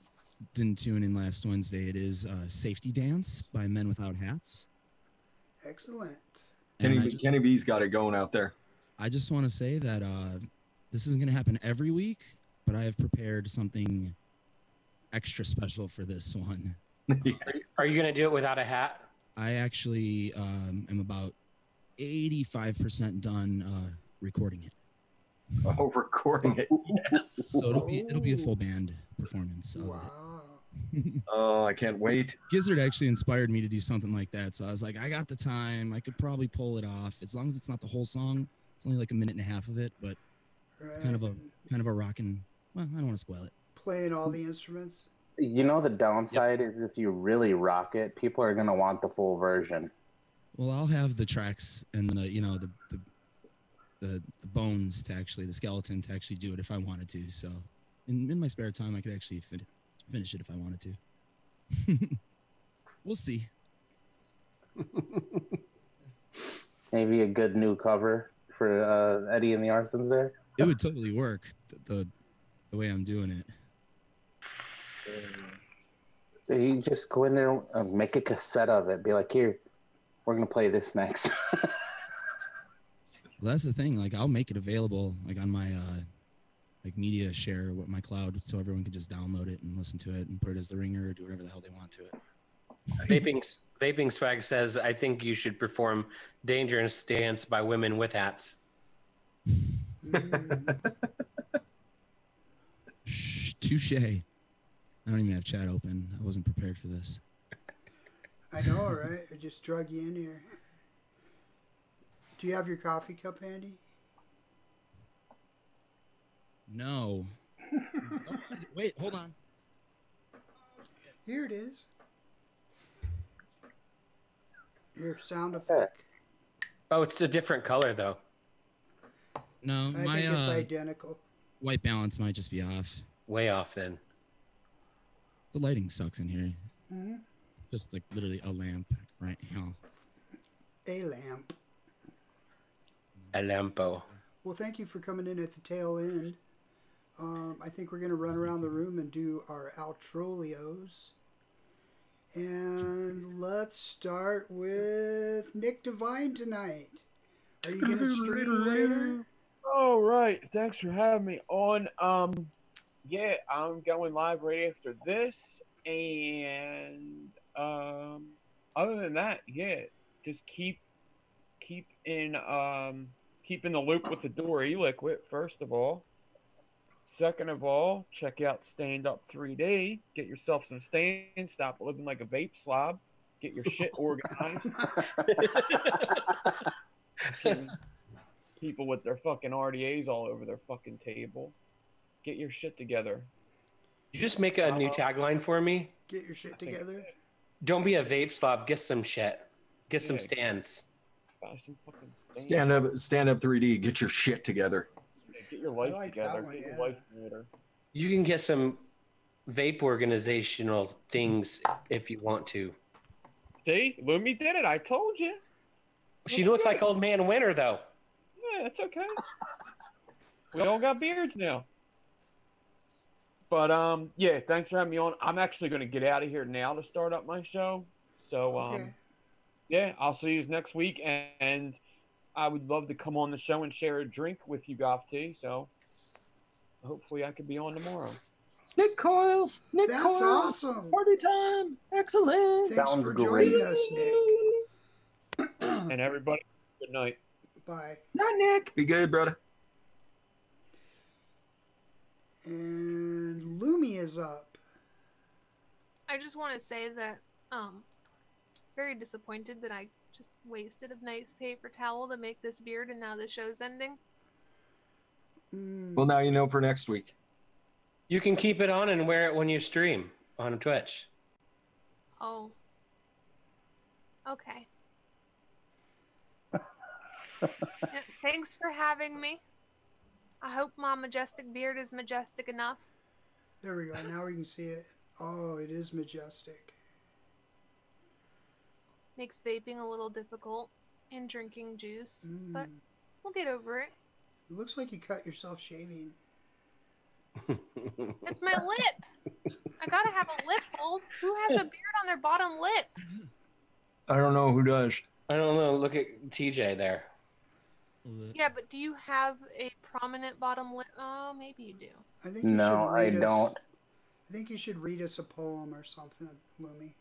didn't tune in last Wednesday, it is Safety Dance by Men Without Hats. Excellent. Kenny B's got it going out there. I just want to say that this isn't going to happen every week, but I have prepared something extra special for this one. Yes. Are you going to do it without a hat? I actually am about 85% done recording it. Oh, recording it. Yes. So it'll be a full band performance. Wow. Oh, I can't wait. Gizzard actually inspired me to do something like that. So I was like, I got the time. I could probably pull it off. As long as it's not the whole song. It's only like a minute and a half of it, but it's kind of a rockin'. Well, I don't want to spoil it. Playing all the instruments. You know, the downside is if you really rock it, people are going to want the full version. Well, I'll have the tracks and the bones to actually, the skeleton to actually do it if I wanted to. So in my spare time, I could actually finish it if I wanted to. We'll see. Maybe a good new cover for Eddie and the Arsons there. It would totally work the way I'm doing it. You just go in there and make a cassette of it. Be like, here, we're going to play this next. Well, that's the thing. Like, I'll make it available, like on my like media share with my cloud, so everyone can just download it and listen to it and put it as the ringer or do whatever the hell they want to it. Vaping Swag says, I think you should perform Dangerous Dance by women with hats. Touche. I don't even have chat open. I wasn't prepared for this. I know, right? I just drug you in here. Do you have your coffee cup handy? No. Wait, hold on. Here it is. Your sound effect. Oh, it's a different color, though. No, I think it's identical. White balance might just be off. Way off, then. The lighting sucks in here. Mm-hmm. Just like literally a lamp right now. A lamp. A lampo. Well, thank you for coming in at the tail end. I think we're going to run around the room and do our outrolios. And let's start with Nick Devine tonight. Are you going to stream later? All right. Thanks for having me on. Yeah, I'm going live right after this. And other than that, yeah, just keep in the loop with the Door E-Liquid, first of all. Second of all, check out Stand Up 3D. Get yourself some stands. Stop living like a vape slob. Get your shit organized. People with their fucking RDAs all over their fucking table. Get your shit together. You just make a new tagline for me? Get your shit together. Don't be a vape slob. Get some shit. Get some stands. Buy some fucking stands. Stand up 3D. Get your shit together. Get your life together. Get your life in order. You can get some vape organizational things if you want to. See, Lumi did it. I told you. She looks like Old Man Winter, though. Yeah, it's okay. We all got beards now. But yeah, thanks for having me on. I'm actually going to get out of here now to start up my show. So yeah, I'll see you next week, and I would love to come on the show and share a drink with you, Goff T. So hopefully I could be on tomorrow. Nick Coils. Nick That's Coils. awesome. Party time. Excellent. Thanks for joining us, Nick. And everybody, good night. Bye. Night, Nick. Be good, brother. And Lumi is up. I just want to say that very disappointed that I just wasted a nice paper towel to make this beard and now the show's ending. Well, now you know for next week. You can keep it on and wear it when you stream on Twitch. Oh. Okay. Thanks for having me. I hope my majestic beard is majestic enough. There we go. Now we can see it. Oh, it is majestic. Makes vaping a little difficult and drinking juice, but we'll get over it. It looks like you cut yourself shaving. It's my lip. I gotta have a lip hold. Who has a beard on their bottom lip? I don't know who does. I don't know. Look at TJ there. Yeah, but do you have a prominent bottom lip? Oh, maybe you do. I think no, I don't. I think you should read us a poem or something, Lumi.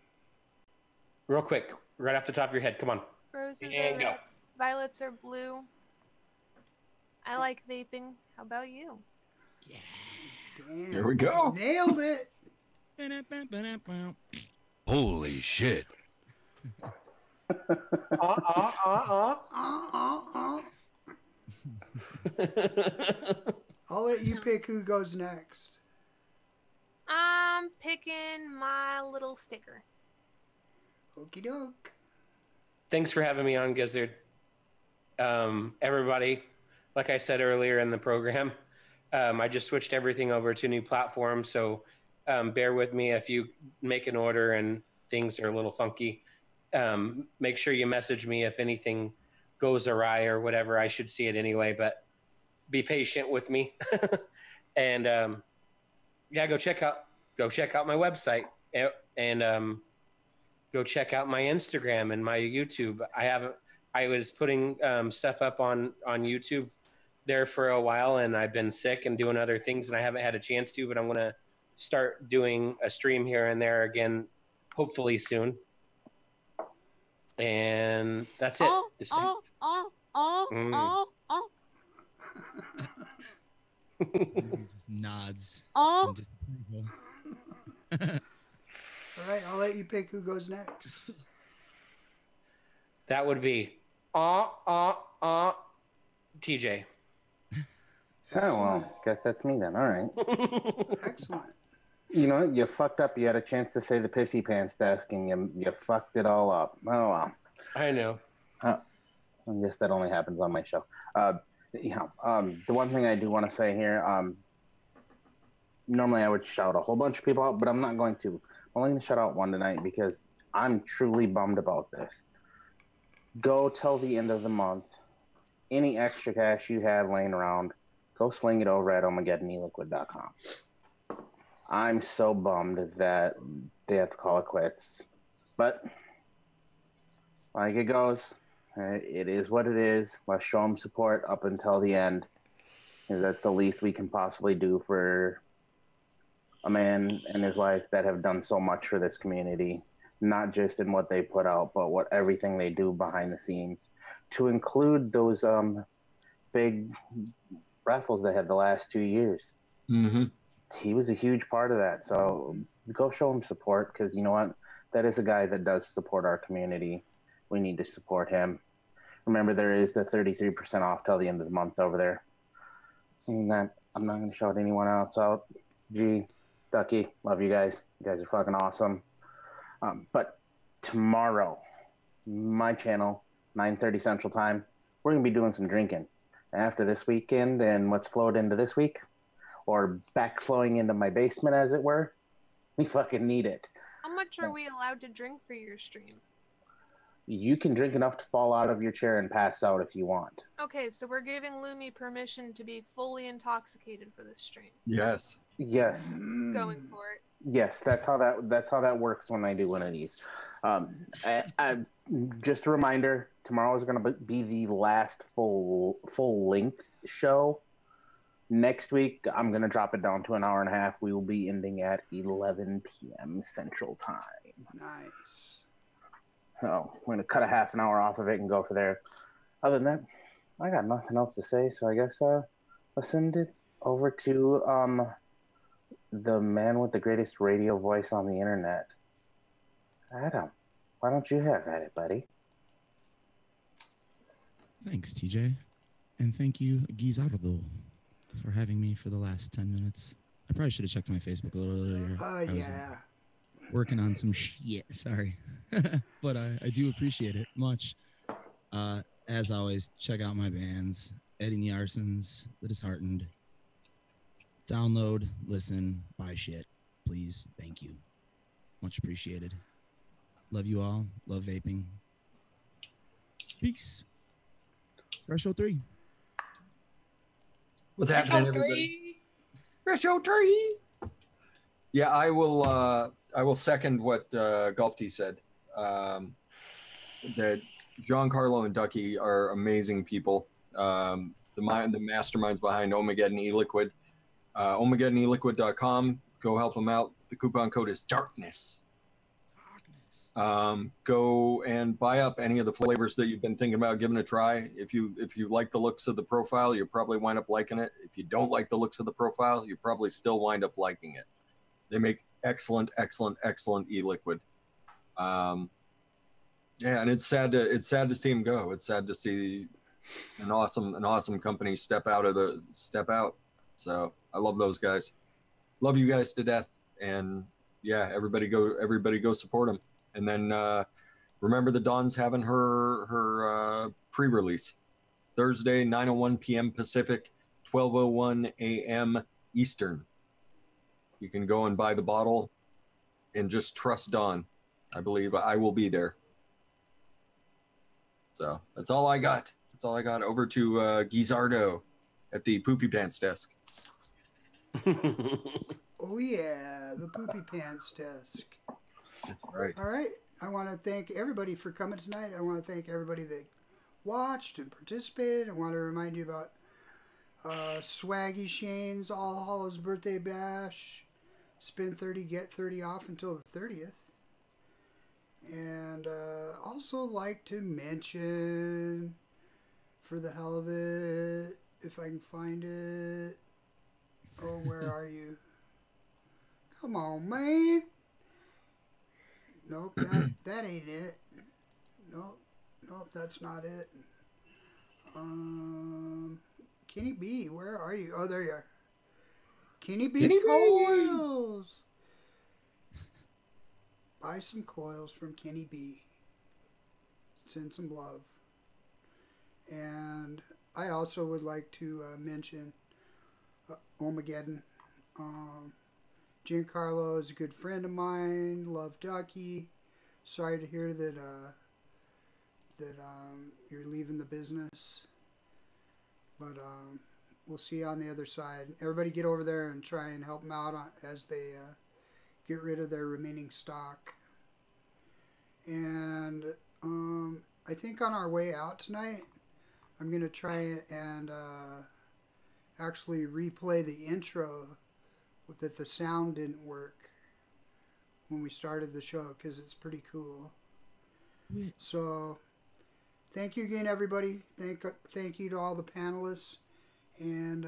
Real quick, right off the top of your head. Come on. Roses And are go. red, violets are blue. I like vaping. How about you? Damn. Here we go. Nailed it. Holy shit. I'll let you pick who goes next. I'm picking my little sticker. Okie doke. Thanks for having me on, Gizzard. Everybody, like I said earlier in the program, I just switched everything over to a new platform, so bear with me if you make an order and things are a little funky. Make sure you message me if anything goes awry or whatever. I should see it anyway, but be patient with me. And yeah, go check out my website and go check out my Instagram and my YouTube. I have I was putting stuff up on YouTube there for a while, and I've been sick and doing other things, and I haven't had a chance to. But I'm gonna start doing a stream here and there again, hopefully soon. And that's it. Just nods. All right, I'll let you pick who goes next. That would be TJ. Oh, well, guess that's me then. All right. Excellent. You know, you fucked up. You had a chance to say the pissy pants desk, and you fucked it all up. Oh, well. I know. I guess that only happens on my show. The one thing I do want to say here, normally I would shout a whole bunch of people out, but I'm not going to. I'm only going to shout out one tonight because I'm truly bummed about this. Go till the end of the month. Any extra cash you have laying around, go sling it over at OHMAGEDDON.com. I'm so bummed that they have to call it quits. But like it goes, it is what it is. Let's show them support up until the end. And that's the least we can possibly do for a man and his wife that have done so much for this community, not just in what they put out, but what everything they do behind the scenes, to include those big raffles they had the last 2 years. Mm-hmm. He was a huge part of that. So go show him support, because you know what? That is a guy that does support our community. We need to support him. Remember, there is the 33% off till the end of the month over there. And that, I'm not going to shout anyone else out. G, Ducky, love you guys. You guys are fucking awesome. But tomorrow, my channel, 9:30 Central Time, we're going to be doing some drinking. After this weekend and what's flowed into this week, or backflowing into my basement, as it were, we fucking need it. How much are we allowed to drink for your stream? You can drink enough to fall out of your chair and pass out if you want. Okay, so we're giving Lumi permission to be fully intoxicated for this stream. Yes. Yes. Going for it. Yes, that's how that works when I do one of these. Just a reminder: tomorrow is going to be the last full length show. Next week, I'm going to drop it down to an hour and a half. We will be ending at 11 p.m. Central Time. Nice. So we're going to cut a half an hour off of it and go for there. Other than that, I got nothing else to say. So I guess I'll send it over to the man with the greatest radio voice on the internet. Adam, why don't you have at it, buddy? Thanks, TJ. And thank you, Gizzard, for having me for the last 10 minutes. I probably should have checked my Facebook a little earlier. Oh, yeah. Working on some shit, sorry. But I do appreciate it much. As always, check out my bands, Eddie and the Arsons, The Disheartened. Download, listen, buy shit, please. Thank you. Much appreciated. Love you all. Love vaping. Peace. Retro 3. What's happening, everybody? Retro 3. Yeah, I will second what Golf T said. That Giancarlo and Ducky are amazing people. The masterminds behind OHMAGEDDON e-liquid. OHMAGEDDONeliquid.com. Go help them out. The coupon code is darkness. Go and buy up any of the flavors that you've been thinking about giving a try. If you like the looks of the profile, you'll probably wind up liking it. If you don't like the looks of the profile, you probably still wind up liking it. They make excellent e-liquid. Yeah, and it's sad to see him go. It's sad to see an awesome company step out. So I love those guys. Love you guys to death. And yeah, everybody go support them. And then remember, the Dawn's having her pre-release Thursday, 9:01 p.m. Pacific, 12:01 a.m. Eastern. You can go and buy the bottle and just trust Dawn. I believe I will be there. So that's all I got. Over to Gizzardo at the Poopy Pants desk. Oh yeah, the Poopy Pants desk. That's right. All right. I want to thank everybody for coming tonight. I want to thank everybody that watched and participated. I want to remind you about Swaggy Shane's All Hallows Birthday Bash. Spend 30, get 30 off until the 30th. And also like to mention, for the hell of it, if I can find it. Oh, where are you? Come on, man. Nope, that ain't it. Nope, that's not it. Kenny B, where are you? Oh, there you are. Kenny B Coils. Buy some coils from Kenny B. Send some love. And I also would like to mention OHMAGEDDON. Giancarlo is a good friend of mine. Love Ducky. Sorry to hear that you're leaving the business. But we'll see you on the other side. Everybody get over there and try and help them out as they get rid of their remaining stock. And I think on our way out tonight, I'm going to try and actually replay the intro that the sound didn't work when we started the show, because it's pretty cool. So thank you again, everybody. Thank you to all the panelists. And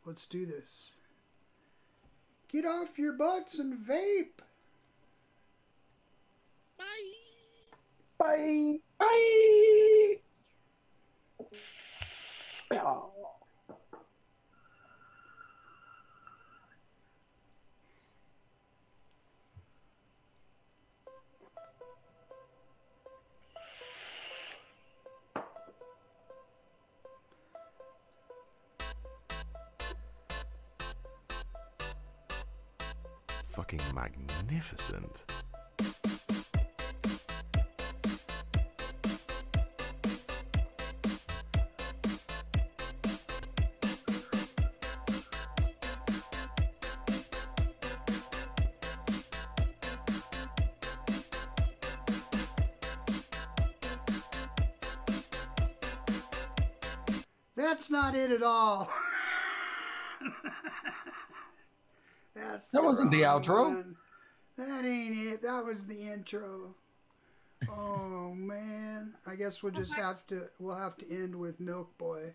let's do this. Get off your butts and vape. Bye. Bye. Oh. Fucking magnificent. That's not it at all. That wasn't the outro. One. That ain't it. That was the intro. Oh man. I guess we'll just have to end with Milk Boy.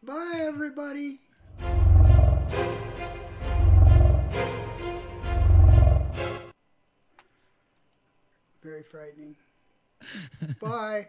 Bye everybody. Very frightening. Bye.